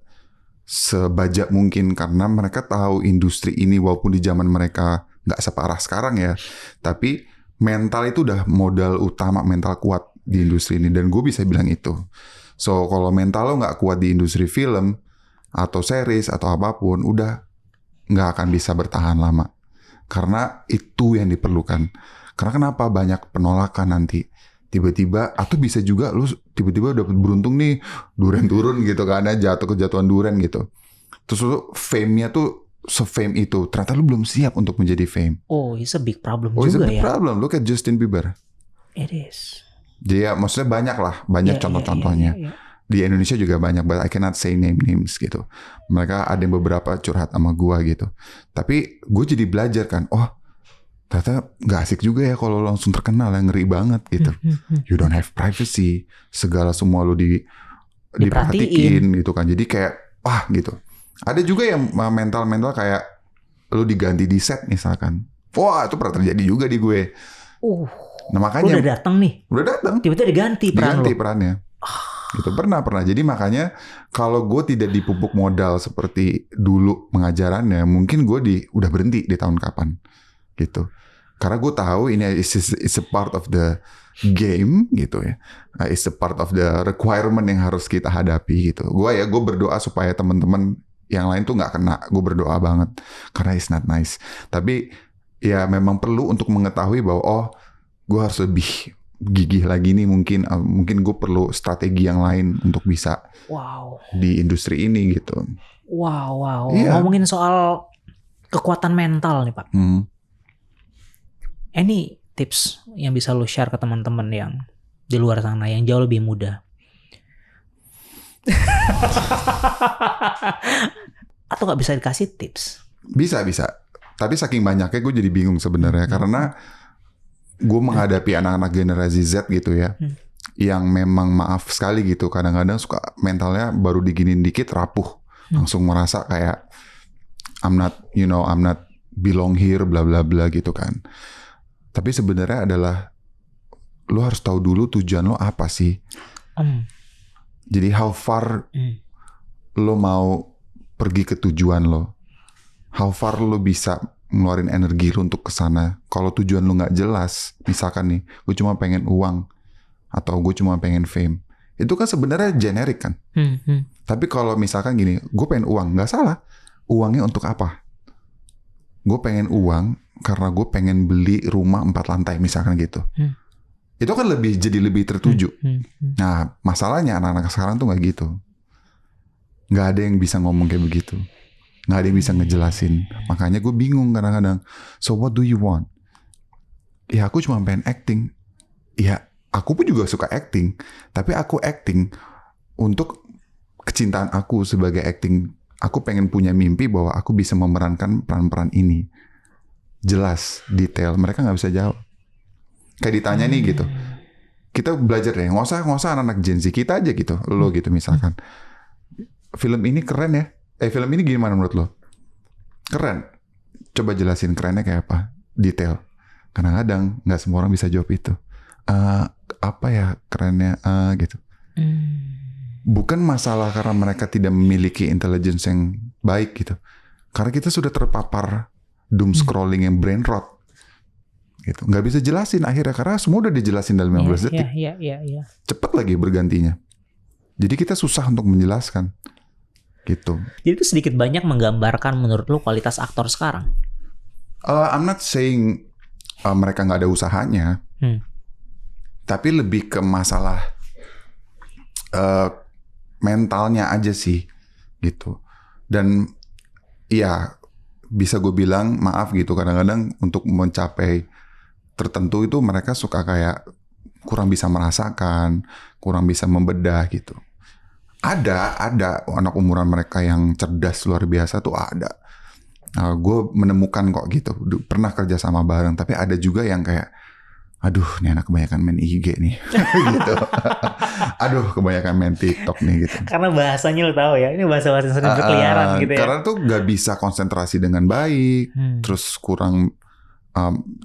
sebajak mungkin karena mereka tahu industri ini walaupun di zaman mereka nggak separah sekarang ya, tapi mental itu udah modal utama, mental kuat di industri ini, dan gue bisa bilang itu. So kalau mental lo nggak kuat di industri film atau series atau apapun, udah nggak akan bisa bertahan lama. Karena itu yang diperlukan. Karena kenapa banyak penolakan nanti tiba-tiba, atau bisa juga lu tiba-tiba dapat beruntung nih duren turun gitu kan, kejatuhan duren gitu. Terus lu fame-nya tuh se-fame itu, ternyata lu belum siap untuk menjadi fame. Oh, it's a big problem juga ya. It's a big problem. Look at Justin Bieber. It is. Dia maksudnya banyak contoh-contohnya. Yeah. Di Indonesia juga banyak, but I cannot say names gitu. Mereka ada yang beberapa curhat sama gua gitu. Tapi gue jadi belajar kan, ternyata gak asik juga ya kalau langsung terkenal, yang ngeri banget gitu. You don't have privacy, segala semua lu diperhatiin gitu kan. Jadi kayak, gitu. Ada juga yang mental kayak lu diganti di set misalkan. Wah, itu pernah terjadi juga di gue. Nah makanya udah datang nih. Udah datang. Tiba-tiba diganti perannya. Gitu pernah. Jadi makanya kalau gue tidak dipupuk modal seperti dulu pengajarannya, mungkin gue udah berhenti di tahun kapan gitu. Karena gue tahu ini is a part of the game gitu ya. Is a part of the requirement yang harus kita hadapi gitu. Gue berdoa supaya teman-teman yang lain tuh nggak kena. Gue berdoa banget karena it's not nice. Tapi ya memang perlu untuk mengetahui bahwa gue harus lebih gigih lagi nih, mungkin gue perlu strategi yang lain untuk bisa di industri ini gitu. Yeah. Ngomongin soal kekuatan mental nih Pak. Any tips yang bisa lo share ke teman-teman yang di luar sana yang jauh lebih muda? Atau nggak bisa dikasih tips? Bisa. Tapi saking banyaknya gue jadi bingung sebenarnya karena gue menghadapi anak-anak generasi Z gitu ya. yang memang maaf sekali gitu. Kadang-kadang suka mentalnya baru diginin dikit rapuh. Langsung merasa kayak I'm not belong here bla bla bla gitu kan. Tapi sebenarnya adalah lo harus tahu dulu tujuan lo apa sih. Jadi how far lo mau pergi ke tujuan lo. How far lo bisa ngeluarin energi lo untuk kesana. Kalau tujuan lo nggak jelas, misalkan nih, gue cuma pengen uang atau gue cuma pengen fame, itu kan sebenarnya generik kan. Tapi kalau misalkan gini, gue pengen uang, nggak salah. Uangnya untuk apa? Gue pengen uang karena gue pengen beli rumah 4 lantai misalkan gitu. Itu kan jadi lebih tertuju. Nah, masalahnya anak-anak sekarang tuh nggak gitu. Nggak ada yang bisa ngomong kayak begitu. Nggak ada yang bisa ngejelasin. Makanya gue bingung kadang-kadang. So what do you want? Ya aku cuma pengen acting. Ya aku pun juga suka acting. Tapi aku acting untuk kecintaan aku sebagai acting. Aku pengen punya mimpi bahwa aku bisa memerankan peran-peran ini. Jelas, detail. Mereka nggak bisa jawab. Kayak ditanya nih gitu. Kita belajar deh. Nggak usah anak-anak Gen Z. Kita aja gitu. Lo gitu misalkan. Film ini keren ya. Film ini gimana menurut lo? Keren. Coba jelasin kerennya kayak apa? Detail. Kadang-kadang nggak semua orang bisa jawab itu. Apa ya kerennya? Gitu. Bukan masalah karena mereka tidak memiliki intelligence yang baik gitu. Karena kita sudah terpapar doom scrolling yang brain rot. Gitu. Nggak bisa jelasin akhirnya karena semua udah dijelasin dalam 15 detik. Iya. Cepet lagi bergantinya. Jadi kita susah untuk menjelaskan. Gitu. Jadi itu sedikit banyak menggambarkan menurut lu kualitas aktor sekarang. I'm not saying mereka nggak ada usahanya, tapi lebih ke masalah mentalnya aja sih, gitu. Dan ya bisa gue bilang maaf gitu kadang-kadang untuk mencapai tertentu itu mereka suka kayak kurang bisa merasakan, kurang bisa membedah gitu. Ada anak umuran mereka yang cerdas luar biasa tuh ada. Gue menemukan kok gitu. Pernah kerja sama bareng. Tapi ada juga yang kayak, aduh nih anak kebanyakan main IG nih. Gitu. Aduh kebanyakan main TikTok nih gitu. Karena bahasanya lo tahu ya. Ini bahasa-bahasa sering berkeliaran gitu ya. Karena tuh gak bisa konsentrasi dengan baik. Terus kurang,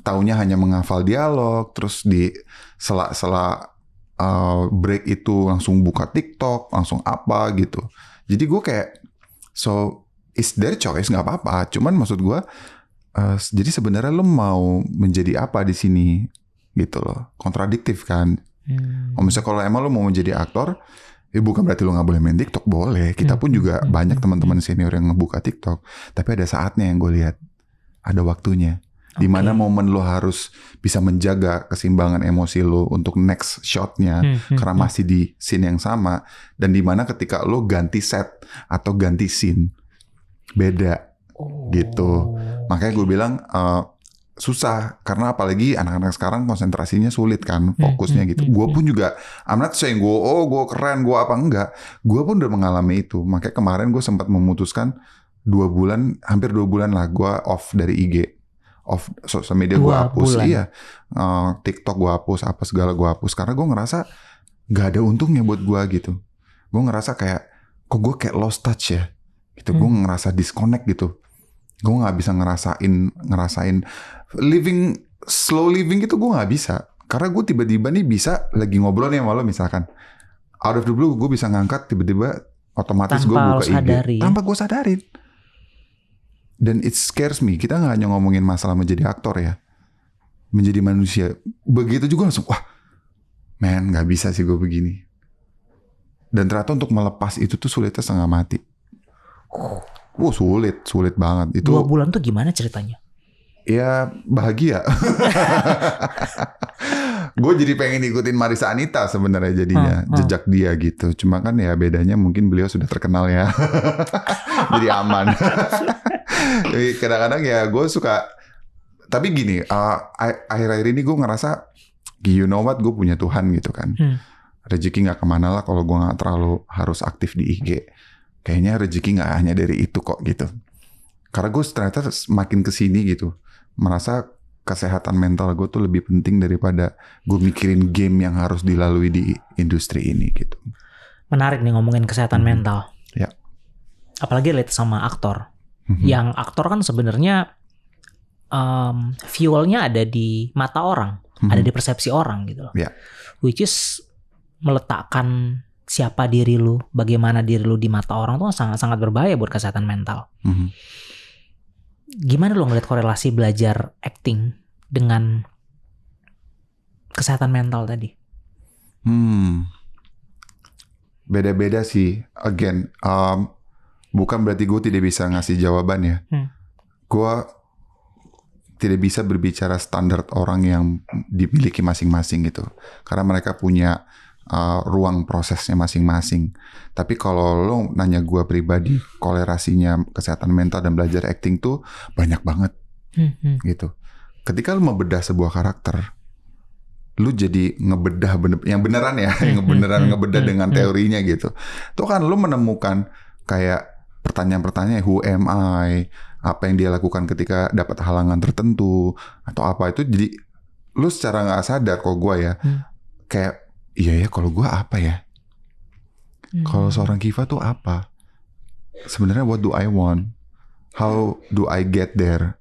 taunya hanya menghafal dialog. Terus di sela-sela break itu langsung buka TikTok, langsung apa gitu. Jadi gue kayak, so it's their choice, nggak apa-apa. Cuman maksud gue, jadi sebenarnya lo mau menjadi apa di sini gitu loh. Kontradiktif kan. Misalnya kalau emang lo mau menjadi aktor, ya bukan berarti lo nggak boleh main TikTok, boleh. Kita pun juga banyak teman-teman senior yang ngebuka TikTok. Tapi ada saatnya yang gue lihat, ada waktunya. Di mana momen lo harus bisa menjaga keseimbangan emosi lo untuk next shotnya karena masih di scene yang sama, dan di mana ketika lo ganti set atau ganti scene beda gitu. Makanya gue bilang susah karena apalagi anak-anak sekarang konsentrasinya sulit kan, fokusnya gitu. Gue pun juga I'm not saying gue keren, gue apa enggak. Gue pun udah mengalami itu. Makanya kemarin gue sempat memutuskan hampir 2 bulan lah gue off dari IG. Off sosial media gue hapus, iya. TikTok gue hapus, apa segala gue hapus. Karena gue ngerasa gak ada untungnya buat gue gitu. Gue ngerasa kayak, kok gue kayak lost touch ya. Gitu. Gue ngerasa disconnect gitu. Gue gak bisa ngerasain slow living itu gue gak bisa. Karena gue tiba-tiba nih bisa lagi ngobrol nih sama lo misalkan. Out of the blue gue bisa ngangkat tiba-tiba otomatis gue buka IG. Tanpa gue sadarin. Dan it scares me. Kita gak hanya ngomongin masalah menjadi aktor ya. Menjadi manusia. Begitu juga langsung, wah man gak bisa sih gue begini. Dan ternyata untuk melepas itu tuh sulitnya setengah mati. Sulit banget. Itu 2 bulan tuh gimana ceritanya? Ya bahagia. Gue jadi pengen ikutin Marissa Anita sebenarnya jadinya. Jejak dia gitu. Cuma kan ya bedanya mungkin beliau sudah terkenal ya. Jadi aman. Kadang-kadang ya gue suka. Tapi gini, akhir-akhir ini gue ngerasa, you know what, gue punya Tuhan gitu kan. Rezeki gak kemana lah kalau gue gak terlalu harus aktif di IG. Kayaknya rezeki gak hanya dari itu kok gitu. Karena gue ternyata makin kesini gitu, merasa kesehatan mental gue tuh lebih penting daripada gue mikirin game yang harus dilalui di industri ini gitu. Menarik nih ngomongin kesehatan mental. Ya. Apalagi relate sama aktor. Yang aktor kan sebenarnya fuelnya ada di mata orang, ada di persepsi orang gitu loh. Ya. Which is meletakkan siapa diri lu, bagaimana diri lu di mata orang tuh sangat-sangat berbahaya buat kesehatan mental. Gimana lo ngeliat korelasi belajar acting dengan kesehatan mental tadi? Beda-beda sih. Again, bukan berarti gue tidak bisa ngasih jawaban ya. Gue tidak bisa berbicara standar orang yang dimiliki masing-masing gitu. Karena mereka punya ruang prosesnya masing-masing. Tapi kalau lo nanya gue pribadi, kolerasinya kesehatan mental dan belajar acting tuh banyak banget gitu. Ketika lo membedah sebuah karakter, lu jadi ngebedah yang beneran ya, yang beneran ngebedah dengan teorinya gitu. Tuh kan lu menemukan kayak pertanyaan-pertanyaan, who am I? Apa yang dia lakukan ketika dapat halangan tertentu atau apa itu. Jadi lu secara nggak sadar, kalau gue ya, kayak iya ya, kalau gue apa ya? Kalau seorang Kiva tuh apa? Sebenarnya what do I want? How do I get there?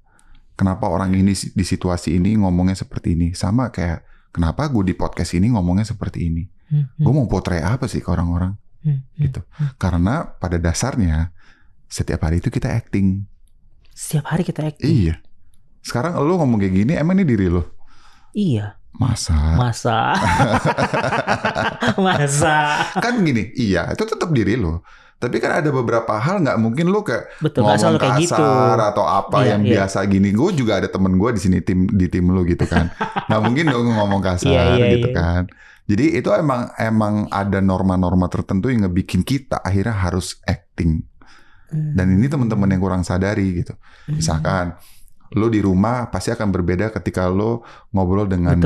Kenapa orang ini di situasi ini ngomongnya seperti ini? Sama kayak kenapa gue di podcast ini ngomongnya seperti ini? Gue mau potret apa sih ke orang-orang? Gitu. Karena pada dasarnya setiap hari itu kita acting. Setiap hari kita acting? Iya. Sekarang lo ngomong kayak gini, emang ini diri lo? Iya. Masa? Kan gini, iya itu tetap diri lo. Tapi kan ada beberapa hal nggak mungkin lo kayak ngomong kasar gitu, atau apa yang biasa gini. Gue juga ada temen gue di sini di tim lo gitu kan. Nggak mungkin dong ngomong kasar gitu kan. Jadi itu emang ada norma-norma tertentu yang ngebikin kita akhirnya harus acting. Dan ini teman-teman yang kurang sadari gitu. Misalkan lo di rumah pasti akan berbeda ketika lo ngobrol dengan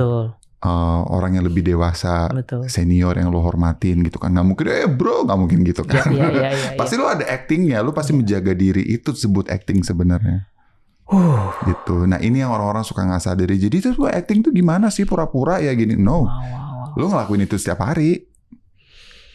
orang yang lebih dewasa, senior yang lo hormatin gitu kan. Nggak mungkin, bro, nggak mungkin gitu kan. Pasti lo ada actingnya, lo pasti menjaga diri, itu disebut acting sebenarnya. Gitu. Nah ini yang orang-orang suka nggak sadari. Jadi itu acting tuh gimana sih, pura-pura ya gini? No, lo ngelakuin itu setiap hari.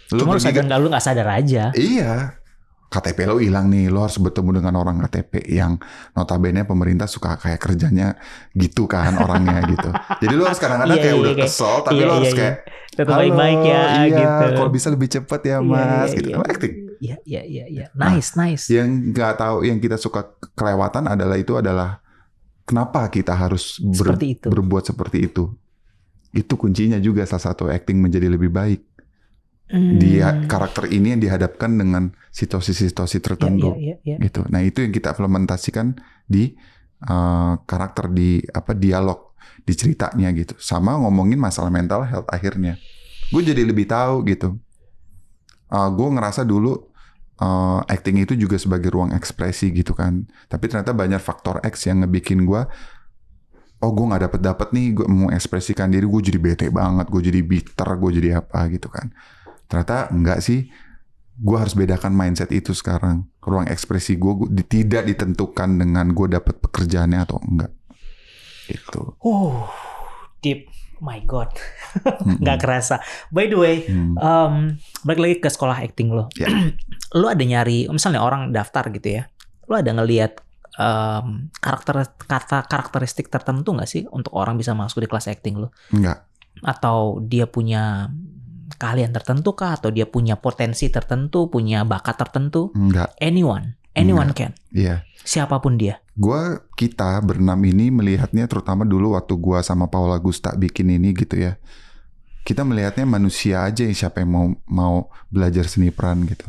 Cuma lo sadar nggak, lo nggak sadar aja. Iya. KTP lo hilang nih, lo harus bertemu dengan orang KTP yang notabene pemerintah suka kayak kerjanya gitu kan orangnya gitu. Jadi lo harus kadang-kadang kayak udah kesel, tapi lo harus kayak tetap baik-baik ya gitu. Kalau bisa lebih cepat ya mas, gitu. Acting. Iya. Nice. Yang nggak tahu, yang kita suka kelewatan adalah kenapa kita harus berbuat seperti itu. Itu kuncinya juga salah satu acting menjadi lebih baik. Dia karakter ini yang dihadapkan dengan situasi-situasi tertentu gitu. Nah itu yang kita implementasikan di karakter, di dialog, di ceritanya gitu. Sama ngomongin masalah mental health akhirnya. Gue jadi lebih tahu gitu. Gue ngerasa dulu acting itu juga sebagai ruang ekspresi gitu kan. Tapi ternyata banyak faktor X yang ngebikin gue, gue nggak dapet nih, gue mau ekspresikan diri, gue jadi bete banget, gue jadi bitter, gue jadi apa gitu kan. Ternyata enggak sih, gue harus bedakan mindset itu sekarang. Ruang ekspresi gue tidak ditentukan dengan gue dapat pekerjaannya atau enggak. Gitu. Deep, my God, nggak kerasa. By the way, balik lagi ke sekolah acting lo. Lo ada nyari, misalnya orang daftar gitu ya, lo ada ngelihat karakteristik tertentu nggak sih untuk orang bisa masuk di kelas acting lo? Enggak. Atau dia punya keahlian tertentu kah? Atau dia punya potensi tertentu, punya bakat tertentu? Enggak. Anyone can. Iya. Siapapun dia. Kita berenam ini melihatnya, terutama dulu waktu gue sama Paula Gusta bikin ini gitu ya. Kita melihatnya manusia aja yang siapa yang mau belajar seni peran gitu.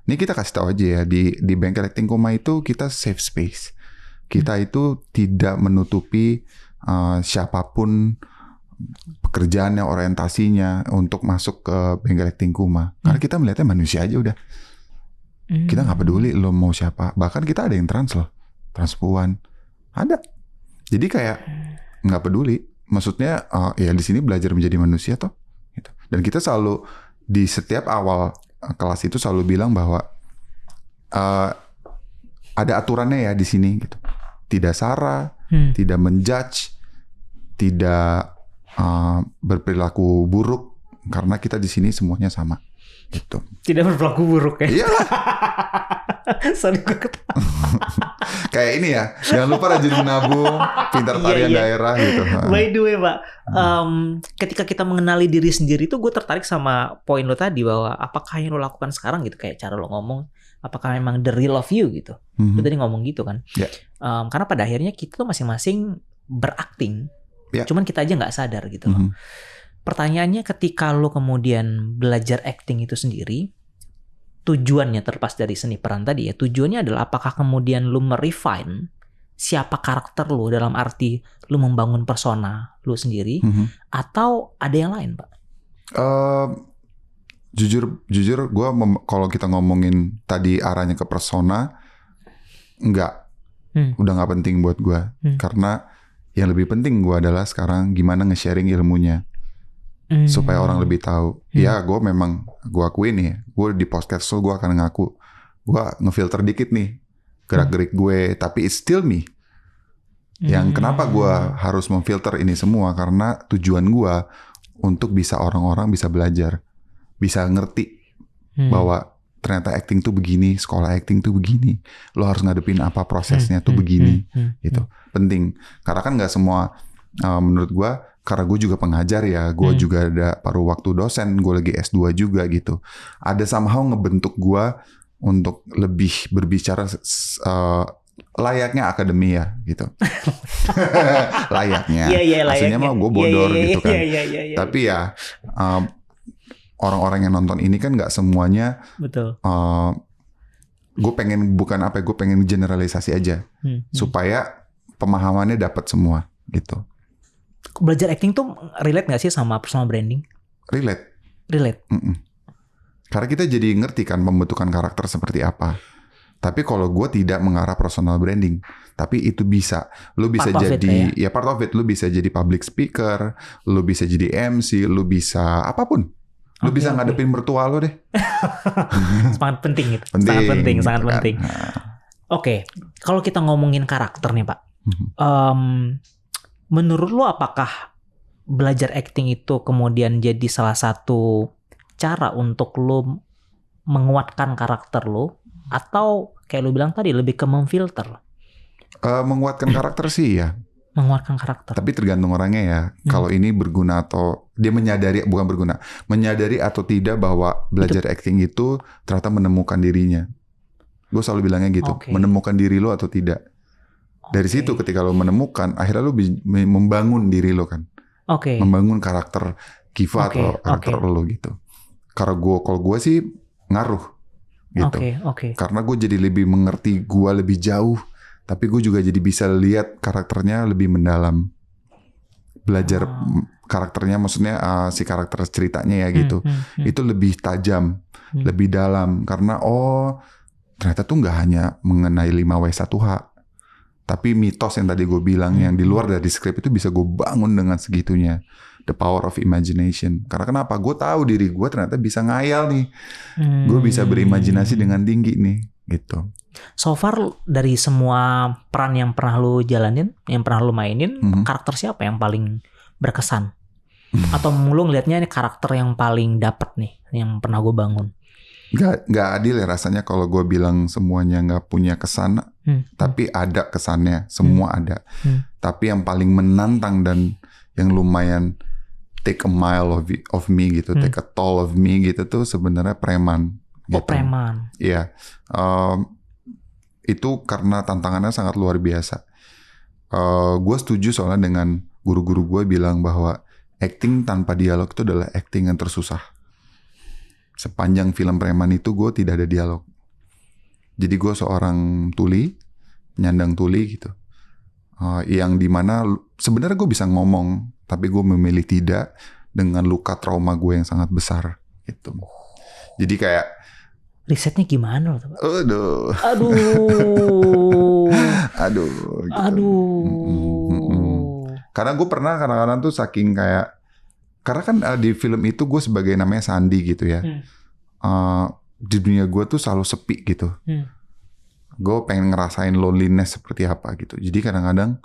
Ini kita kasih tahu aja ya, di Bengkel Acting Koma itu kita safe space. Kita itu tidak menutupi siapapun pekerjaannya, orientasinya untuk masuk ke Bengkel Acting Koma. Karena kita melihatnya manusia aja udah. Kita nggak peduli lo mau siapa. Bahkan kita ada yang trans loh, transpuan ada. Jadi kayak nggak peduli. Maksudnya ya di sini belajar menjadi manusia toh. Gitu. Dan kita selalu di setiap awal kelas itu selalu bilang bahwa ada aturannya ya di sini gitu. Tidak sara, tidak menjudge, tidak berperilaku buruk karena kita di sini semuanya sama gitu. Tidak berperilaku buruk ya. Iyalah. Sorry gue ketawa. Kayak ini ya, jangan lupa rajin menabung, pintar tarian daerah gitu. By the way Pak, ketika kita mengenali diri sendiri itu gue tertarik sama poin lo tadi bahwa apakah yang lo lakukan sekarang gitu, kayak cara lo ngomong, apakah memang the real of you gitu. Lo tadi ngomong gitu kan. Karena pada akhirnya kita tuh masing-masing berakting, cuman kita aja nggak sadar gitu loh. Pertanyaannya ketika lo kemudian belajar acting itu sendiri, tujuannya terlepas dari seni peran tadi ya, tujuannya adalah apakah kemudian lo merefine siapa karakter lo dalam arti lo membangun persona lo sendiri, atau ada yang lain Pak? Jujur gue kalau kita ngomongin tadi arahnya ke persona, udah nggak penting buat gue, karena yang lebih penting gue adalah sekarang gimana nge-sharing ilmunya. Supaya orang lebih tahu. Ya gue memang, gue akuin nih, gue di podcast so gue akan ngaku, gue ngefilter dikit nih gerak-gerik gue, tapi it's still me. Yang kenapa gue harus memfilter ini semua, karena tujuan gue untuk bisa orang-orang bisa belajar, bisa ngerti bahwa ternyata acting tuh begini, sekolah acting tuh begini, lo harus ngadepin apa prosesnya tuh begini, gitu. Penting, karena kan nggak semua, menurut gue, karena gue juga pengajar ya, gue juga ada paruh waktu dosen, gue lagi S2 juga gitu. Ada somehow ngebentuk gue untuk lebih berbicara layaknya akademi ya gitu. Layaknya. Aslinya mah gue bodor gitu kan. Tapi ya orang-orang yang nonton ini kan nggak semuanya. Betul. Gue pengen gue pengen generalisasi aja supaya pemahamannya dapat semua gitu. Belajar acting tuh relate gak sih sama personal branding? Relate. Karena kita jadi ngerti kan pembentukan karakter seperti apa. Tapi kalau gue tidak mengarah personal branding, tapi itu bisa. Lu bisa jadi, ya part of it. Lu bisa jadi public speaker, lu bisa jadi MC, lu bisa apapun. Lu bisa ngadepin mertua lu deh. Sangat penting itu. Sangat penting. Oke, kalau kita ngomongin karakter nih Pak. Menurut lo apakah belajar acting itu kemudian jadi salah satu cara untuk lo menguatkan karakter lo, atau kayak lo bilang tadi lebih ke memfilter? Menguatkan karakter sih ya. Menguatkan karakter. Tapi tergantung orangnya ya. Kalau ini berguna atau dia menyadari, bukan berguna, menyadari atau tidak bahwa belajar acting itu ternyata menemukan dirinya. Gue selalu bilangnya gitu, menemukan diri lo atau tidak. Dari situ ketika lo menemukan, akhirnya lo membangun diri lo kan. Membangun karakter Kiva atau karakter lo gitu. Karena kalau gue sih ngaruh gitu. Karena gue jadi lebih mengerti gue lebih jauh. Tapi gue juga jadi bisa lihat karakternya lebih mendalam. Belajar karakternya, maksudnya si karakter ceritanya ya gitu. Itu lebih tajam, lebih dalam. Karena ternyata tuh gak hanya mengenai 5W1H. Tapi mitos yang tadi gue bilang yang di luar dari skrip itu bisa gue bangun dengan segitunya. The power of imagination. Karena kenapa? Gue tahu diri gue ternyata bisa ngayal nih. Gue bisa berimajinasi dengan tinggi nih, gitu. So far dari semua peran yang pernah lo jalanin, yang pernah lo mainin, karakter siapa yang paling berkesan? Atau lo ngelihatnya ini karakter yang paling dapet nih, yang pernah gue bangun? Gak adil ya rasanya kalau gue bilang semuanya gak punya kesan, tapi ada kesannya, semua ada. Tapi yang paling menantang dan yang lumayan take a mile of me gitu, take a toll of me gitu tuh sebenarnya Preman. Gitu. Preman. Iya, itu karena tantangannya sangat luar biasa. Gue setuju soalnya dengan guru-guru gue bilang bahwa acting tanpa dialog itu adalah acting yang tersusah. Sepanjang film Preman itu gue tidak ada dialog. Jadi gue seorang tuli, penyandang tuli gitu. Yang dimana sebenarnya gue bisa ngomong, tapi gue memilih tidak dengan luka trauma gue yang sangat besar gitu. Jadi kayak risetnya gimana loh? Aduh. Karena gue pernah kadang-kadang tuh saking kayak, karena kan di film itu gue sebagai namanya Sandi gitu ya. Di dunia gue tuh selalu sepi gitu. Gue pengen ngerasain loneliness seperti apa gitu. Jadi kadang-kadang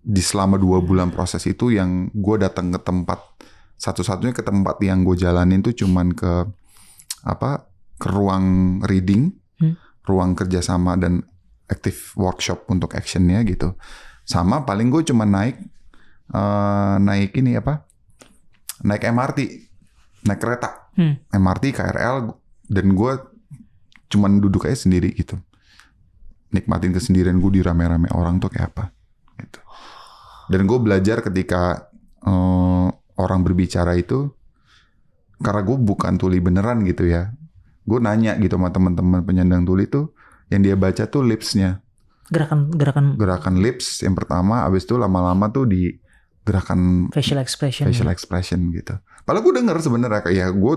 di selama 2 bulan proses itu yang gue datang ke tempat, satu-satunya ke tempat yang gue jalanin tuh cuman ke ruang reading, ruang kerjasama dan active workshop untuk actionnya gitu. Sama paling gue cuma naik MRT, naik kereta, MRT, KRL, dan gue cuman duduk aja sendiri gitu, nikmatin kesendirian gue di rame-rame orang tuh kayak apa gitu. Dan gue belajar ketika orang berbicara itu, karena gue bukan tuli beneran gitu ya, gue nanya gitu sama teman-teman penyandang tuli tuh, yang dia baca tuh lipsnya, gerakan lips yang pertama, abis itu lama-lama tuh di gerakan facial expression gitu. Padahal gue denger sebenarnya kayak gue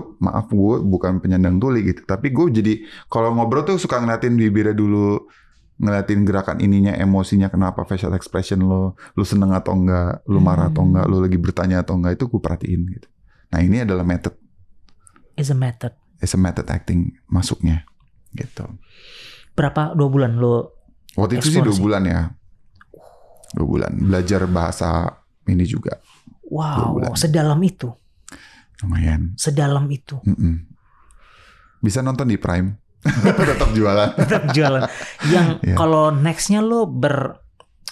bukan penyandang tuli gitu, tapi gue jadi kalau ngobrol tuh suka ngeliatin bibirnya dulu, ngeliatin gerakan ininya, emosinya, kenapa facial expression lu seneng atau enggak, lu marah atau enggak, lu lagi bertanya atau enggak, itu gue perhatiin gitu. Nah ini adalah method. Is a method acting masuknya gitu. Berapa 2 bulan lo? Waktu itu sih 2 bulan ya. 2 bulan belajar bahasa ini juga. Wow, sedalam itu. Lumayan. Sedalam itu. Bisa nonton di Prime. Tetap jualan. Yang kalau nextnya lo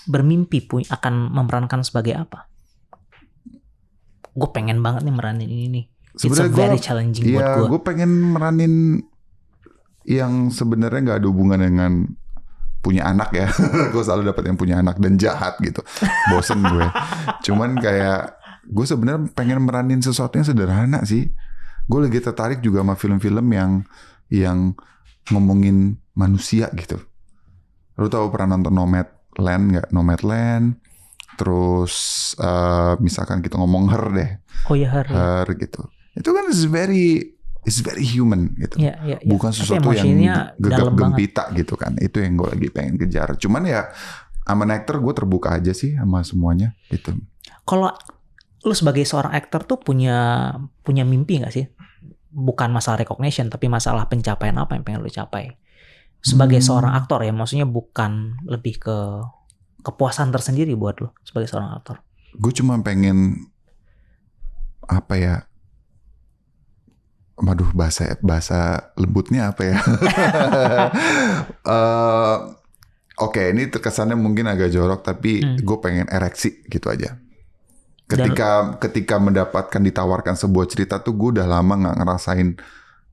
bermimpi akan memerankan sebagai apa? Gue pengen banget nih meranin ini nih. It's a very challenging buat gue. Gue pengen meranin yang sebenarnya nggak ada hubungan dengan punya anak ya. Gue selalu dapat yang punya anak dan jahat gitu. Bosen gue. Cuman kayak gue sebenarnya pengen meranin sesuatu yang sederhana sih. Gue lagi tertarik juga sama film-film yang ngomongin manusia gitu. Lu tahu pernah nonton Nomadland nggak? Nomadland. Terus misalkan kita ngomong Her deh. Oh ya Her gitu. Itu kan it's very human gitu. Ya. Bukan sesuatu yang gegap gempita gitu kan. Itu yang gue lagi pengen kejar. Cuman ya sama actor gue terbuka aja sih sama semuanya gitu. Kalau lu sebagai seorang actor tuh punya mimpi gak sih? Bukan masalah recognition, tapi masalah pencapaian apa yang pengen lu capai. Sebagai seorang aktor ya, maksudnya bukan lebih ke kepuasan tersendiri buat lu sebagai seorang aktor. Gue cuma pengen apa ya? Waduh, bahasa lembutnya apa ya? Oke, ini terkesannya mungkin agak jorok, tapi gue pengen ereksi gitu aja. Ketika mendapatkan, ditawarkan sebuah cerita tuh, gue udah lama nggak ngerasain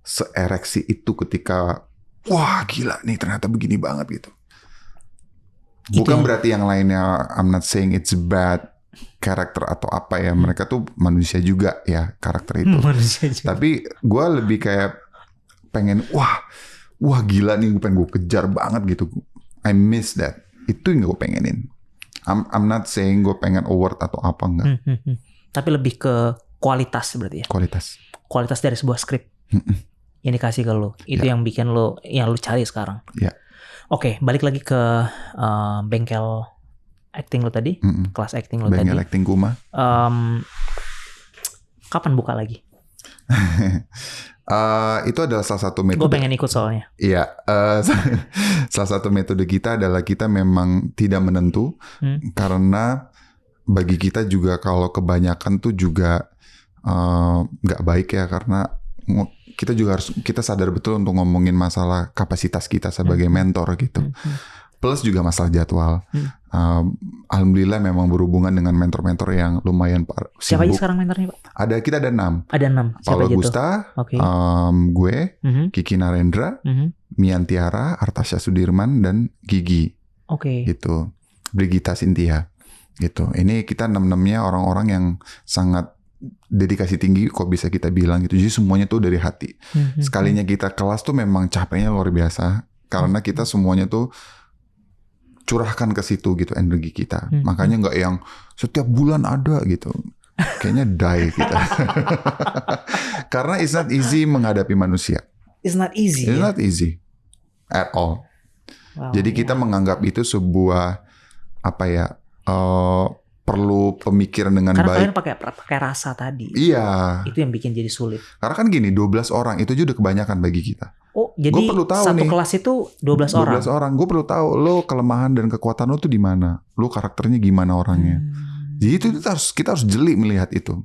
se-ereksi itu ketika wah gila nih ternyata begini banget gitu. Bukan berarti yang lainnya, I'm not saying it's bad karakter atau apa ya, mereka tuh manusia juga ya karakter itu. Tapi gue lebih kayak pengen wah gila nih, gue pengen gue kejar banget gitu. I miss that. Itu yang gue pengenin. I'm not saying gue pengen award atau apa, enggak. Tapi lebih ke kualitas berarti ya. Kualitas dari sebuah skrip yang dikasih ke lo. Itu yang bikin lo, yang lo cari sekarang. Oke, balik lagi ke bengkel acting lo tadi, kelas acting lo tadi. Bengkel acting Kuma. Kapan buka lagi? Itu adalah salah satu metode. Gue pengen ikut soalnya. Iya, salah satu metode kita adalah kita memang tidak menentu, karena bagi kita juga kalau kebanyakan tuh juga nggak baik ya, karena kita sadar betul untuk ngomongin masalah kapasitas kita sebagai mentor gitu. Plus juga masalah jadwal. Alhamdulillah memang berhubungan dengan mentor-mentor yang lumayan sibuk. Siapa aja sekarang mentornya, Pak? Kita ada 6. Ada 6. Siapa Paulo aja Gusta, tuh? gue, Kiki Narendra, Mian Tiara, Artasha Sudirman, dan Gigi. Gitu. Brigita Cynthia. Gitu. Ini kita 6-6-nya orang-orang yang sangat dedikasi tinggi, kok bisa kita bilang gitu. Jadi semuanya tuh dari hati. Sekalinya kita kelas tuh memang capeknya luar biasa, karena kita semuanya tuh curahkan ke situ gitu energi kita. Makanya nggak yang setiap bulan ada gitu. Kayaknya die kita. Karena it's not easy menghadapi manusia. It's not easy. It's not easy at all. Wow, jadi kita menganggap itu sebuah apa ya? Perlu pemikiran dengan baik. Karena kalian pakai rasa tadi. Iya. Itu yang bikin jadi sulit. Karena kan gini, 12 orang itu juga udah kebanyakan bagi kita. Oh, jadi satu kelas itu 12 orang. 12 orang. Gue perlu tahu lo kelemahan dan kekuatan lo tuh di mana. Lo karakternya gimana orangnya. Jadi itu kita harus jeli melihat itu.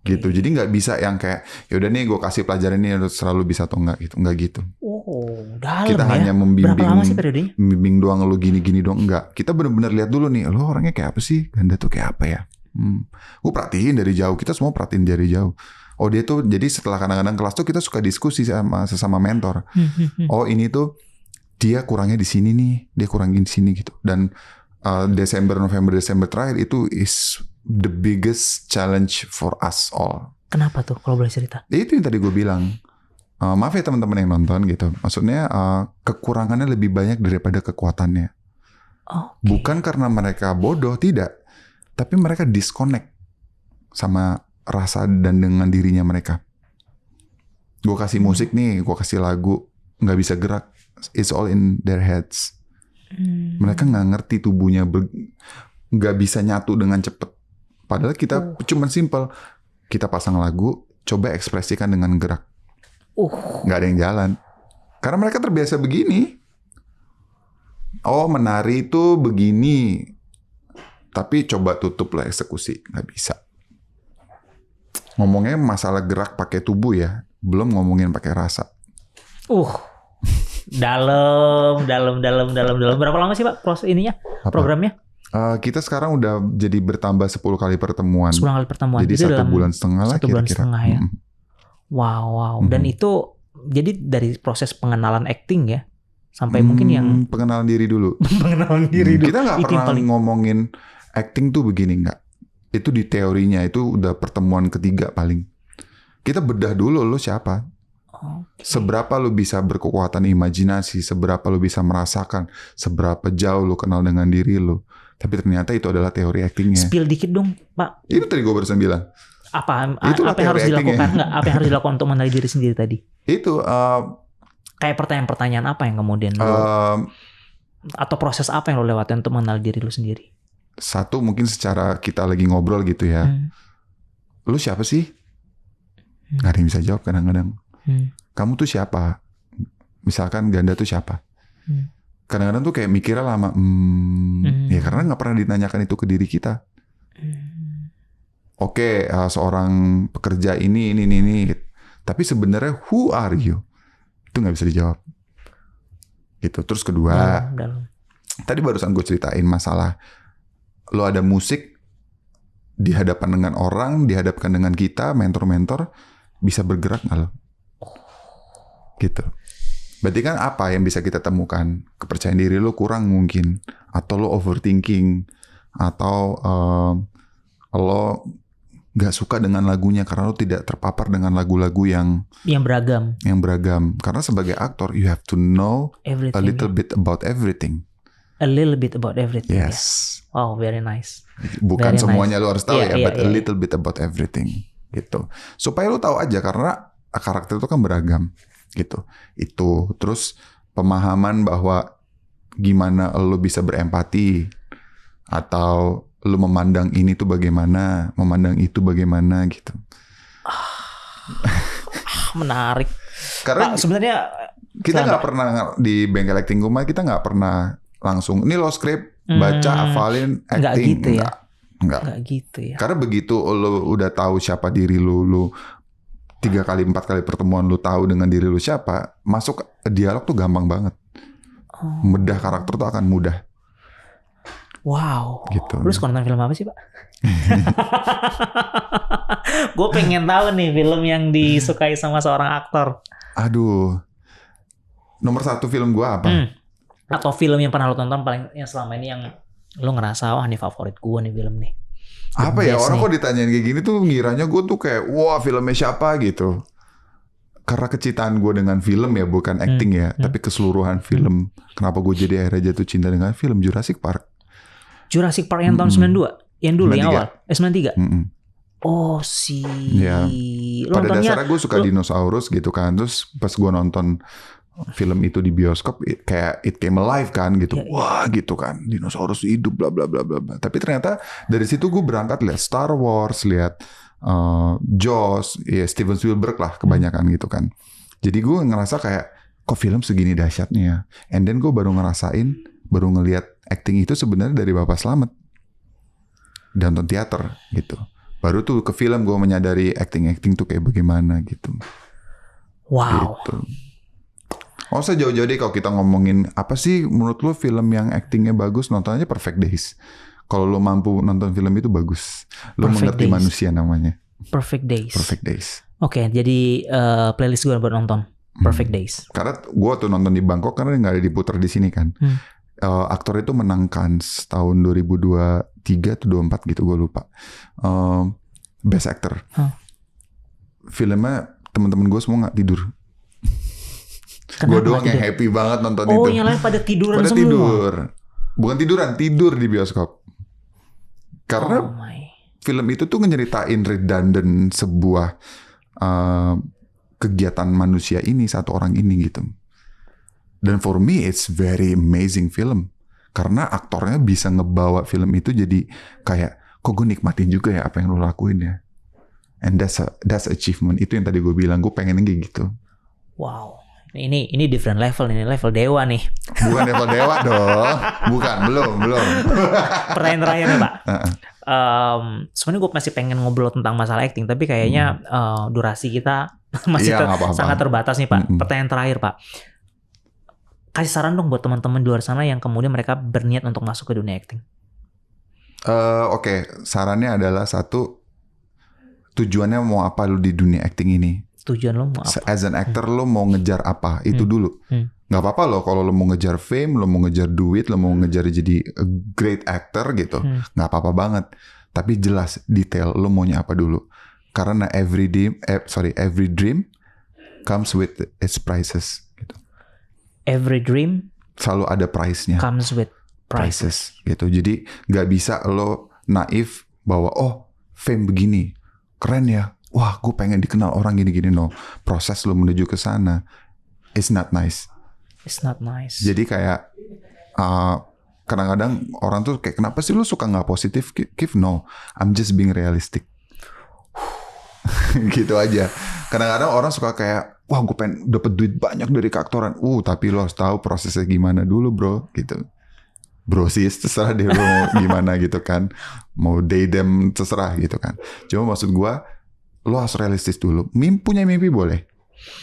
Gitu. Jadi nggak bisa yang kayak ya udah nih gue kasih pelajaran ini harus selalu bisa atau enggak gitu. Enggak gitu. Oh, dalam kita ya. hanya membimbing. Berapa lama sih periodenya? Membimbing doang lo gini-gini doang. Enggak. Kita benar-benar lihat dulu nih. Lo orangnya kayak apa sih? Ganda tuh kayak apa ya? Gue perhatiin dari jauh. Kita semua perhatiin dari jauh. Oh dia tuh jadi setelah kadang-kadang kelas tuh kita suka diskusi sama sesama mentor. Oh ini tuh dia kurangnya di sini nih, dia kurangin di sini gitu. Dan November, Desember terakhir itu is the biggest challenge for us all. Kenapa tuh kalau boleh cerita? Itu yang tadi gue bilang. Maaf ya teman-teman yang nonton gitu. Maksudnya kekurangannya lebih banyak daripada kekuatannya. Bukan karena mereka bodoh, tidak. Tapi mereka disconnect sama rasa dan dengan dirinya mereka. Gue kasih musik nih, gue kasih lagu, nggak bisa gerak. It's all in their heads. Mereka nggak ngerti tubuhnya, nggak bisa nyatu dengan cepet. Padahal kita cuman simple, kita pasang lagu, coba ekspresikan dengan gerak. Nggak ada yang jalan. Karena mereka terbiasa begini. Oh menari itu begini, tapi coba tutup lah eksekusi, nggak bisa. Ngomongnya masalah gerak pakai tubuh ya, belum ngomongin pakai rasa. Dalam. Berapa lama sih Pak proses ininya? Programnya? Kita sekarang udah jadi bertambah 10 kali pertemuan. 10 kali pertemuan. Jadi 1 bulan setengah lah kira-kira. 1 bulan setengah ya. Wow. Dan itu jadi dari proses pengenalan acting ya, sampai mungkin yang pengenalan diri dulu. Pengenalan diri dulu. Kita nggak pernah ngomongin acting tuh begini, nggak. Itu di teorinya, itu udah pertemuan ketiga paling. Kita bedah dulu lo siapa. Seberapa lo bisa berkekuatan imajinasi, seberapa lo bisa merasakan, seberapa jauh lo kenal dengan diri lo. Tapi ternyata itu adalah teori actingnya. Spill dikit dong, Pak. Itu tadi gue barusan bilang. Apa yang harus dilakukan? Apa yang harus dilakukan untuk mengenali diri sendiri tadi? Itu kayak pertanyaan-pertanyaan apa yang kemudian lo, atau proses apa yang lo lewatin untuk mengenal diri lo sendiri? Satu mungkin secara kita lagi ngobrol gitu ya. Lu siapa sih? Gak ada yang bisa jawab kadang-kadang. Kamu tuh siapa? Misalkan Ganda tuh siapa? Kadang-kadang tuh kayak mikirnya lama. Ya karena gak pernah ditanyakan itu ke diri kita. Oke, seorang pekerja ini. Tapi sebenarnya who are you? Itu gak bisa dijawab. Gitu. Terus kedua, tadi barusan gue ceritain masalah lo ada musik di hadapan dengan orang, dihadapkan dengan kita, mentor-mentor, bisa bergerak nggak lo? Gitu. Berarti kan apa yang bisa kita temukan? Kepercayaan diri lo kurang mungkin, atau lo overthinking, atau lo nggak suka dengan lagunya karena lo tidak terpapar dengan lagu-lagu yang beragam. Yang beragam. Karena sebagai aktor, you have to know everything, a little bit about everything. A little bit about everything. Yes. Ya? Wow, very nice. Bukan very semuanya nice. Lo harus tahu but a little bit about everything gitu. Supaya lo tahu aja karena karakter itu kan beragam gitu. Itu terus pemahaman bahwa gimana lo bisa berempati atau lo memandang ini tuh bagaimana, memandang itu bagaimana gitu. Menarik. Karena Pak, sebenarnya kita nggak pernah di bengkel acting rumah, kita nggak pernah langsung ini lo skrip baca hafalin acting. Nggak gitu ya. Nggak gitu ya. Karena begitu lo udah tahu siapa diri lo 3 kali 4 kali pertemuan lo tahu dengan diri lo siapa, masuk dialog tuh gampang banget. Bedah karakter tuh akan mudah. Wow. Gitu. Lu suka nonton film apa sih, Pak? Gue pengen tahu nih film yang disukai sama seorang aktor. Aduh. Nomor 1 film gue apa? Atau film yang pernah lo tonton paling yang selama ini yang lo ngerasa wah ini favorit gue nih film nih. Apa ya, orang kok ditanyain kayak gini tuh ngiranya gue tuh kayak wah filmnya siapa gitu. Karena kecintaan gue dengan film ya, bukan acting ya, tapi keseluruhan film. Kenapa gue jadi akhirnya jatuh cinta dengan film Jurassic Park. Jurassic Park yang tahun 92? Yang dulu, 93. Yang awal? 93? Oh ya. Pada dasarnya gue suka dinosaurus gitu kan. Terus pas gue nonton film itu di bioskop kayak it came alive kan gitu. Wah gitu kan, dinosaurus hidup bla bla bla bla. Tapi ternyata dari situ gue berangkat lihat Star Wars, lihat Jaws, ya Steven Spielberg lah kebanyakan gitu kan. Jadi gue ngerasa kayak kok film segini dahsyatnya ya. And then gue baru ngelihat acting itu sebenarnya dari Bapak Slamet dan nonton teater gitu. Baru tuh ke film gue menyadari acting tuh kayak bagaimana gitu. Wow. Gitu. Oh, usah jauh-jauh deh kalau kita ngomongin apa sih menurut lo film yang actingnya bagus, nonton aja Perfect Days. Kalau lo mampu nonton film itu bagus. Lo mengerti Days. Manusia namanya. Perfect Days. Perfect Days. Oke, jadi playlist gue buat nonton Perfect Days. Karena gue tuh nonton di Bangkok karena nggak ada diputar di sini kan. Aktor itu menang Cannes tahun 2023 atau 2024 gitu, gue lupa. Best Actor. Filmnya teman-teman gue semua nggak tidur. Gue doang yang happy banget nonton itu. Oh, yang lain pada tiduran semua. Tidur. Bukan tidur di bioskop. Karena film itu tuh ngeceritain redundant sebuah kegiatan manusia ini, satu orang ini gitu. Dan for me it's very amazing film. Karena aktornya bisa ngebawa film itu jadi kayak, kok gue nikmatin juga ya apa yang lo lakuin ya. And that's achievement. Itu yang tadi gue bilang, gue pengen kayak gitu. Wow. Ini different level, ini level dewa nih. Bukan level dewa dong. Bukan, belum. Pertanyaan terakhir nih Pak. Sebenarnya gue masih pengen ngobrol tentang masalah acting, tapi kayaknya durasi kita masih sangat terbatas nih Pak. Pertanyaan terakhir Pak. Kasih saran dong buat teman-teman di luar sana yang kemudian mereka berniat untuk masuk ke dunia acting. Oke. Sarannya adalah satu, tujuannya mau apa lu di dunia acting ini? Tujuan lo mau apa? As an actor lo mau ngejar apa? Itu dulu. Gak apa-apa lo kalau lo mau ngejar fame, lo mau ngejar duit, lo mau ngejar jadi a great actor gitu. Gak apa-apa banget. Tapi jelas, detail lo maunya apa dulu. Karena every dream comes with its prices gitu. Every dream selalu ada price-nya. Comes with prices gitu. Jadi gak bisa lo naif bahwa fame begini, keren ya. Wah, gue pengen dikenal orang gini-gini. No, proses lo menuju ke sana, it's not nice. It's not nice. Jadi kayak kadang-kadang orang tuh kayak, kenapa sih lo suka nggak positif? No, I'm just being realistic. Gitu aja. Kadang-kadang orang suka kayak, wah, gue pengen dapet duit banyak dari keaktoran. Tapi lo harus tahu prosesnya gimana dulu, bro. Gitu. Bro sih, terserah deh lo gimana gitu kan. Mau they them terserah gitu kan. Cuma maksud gue, lo harus realistis dulu. Punya mimpi boleh.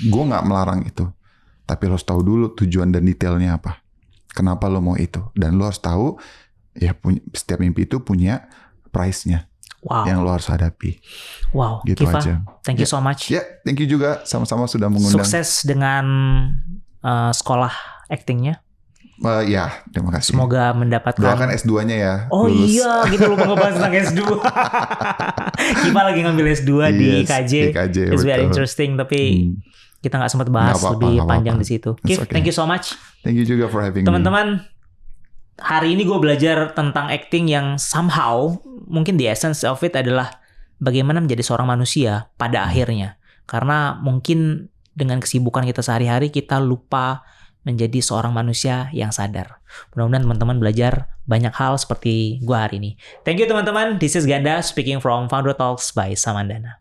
Gue gak melarang itu. Tapi lo harus tahu dulu tujuan dan detailnya apa. Kenapa lo mau itu. Dan lo harus tahu, ya setiap mimpi itu punya price-nya. Wow. Yang lo harus hadapi. Wow. Gitu Kiva, aja. Thank you so much. Ya, thank you juga. Sama-sama sudah mengundang. Sukses dengan sekolah actingnya. Ya, terima kasih. Semoga mendapatkan. Doakan S2-nya ya. Oh lulus. Iya, kita lupa ngebahas tentang S2. Kiva lagi ngambil S2 di KJ. It's very interesting, tapi kita nggak sempat bahas lebih panjang di situ. Kiv, thank you so much. Thank you juga for having me. Teman-teman, hari ini gue belajar tentang acting yang somehow mungkin the essence of it adalah bagaimana menjadi seorang manusia pada akhirnya. Karena mungkin dengan kesibukan kita sehari-hari kita lupa menjadi seorang manusia yang sadar. Mudah-mudahan teman-teman belajar banyak hal seperti gue hari ini. Thank you teman-teman. This is Ganda speaking from Founder Talks by Samandana.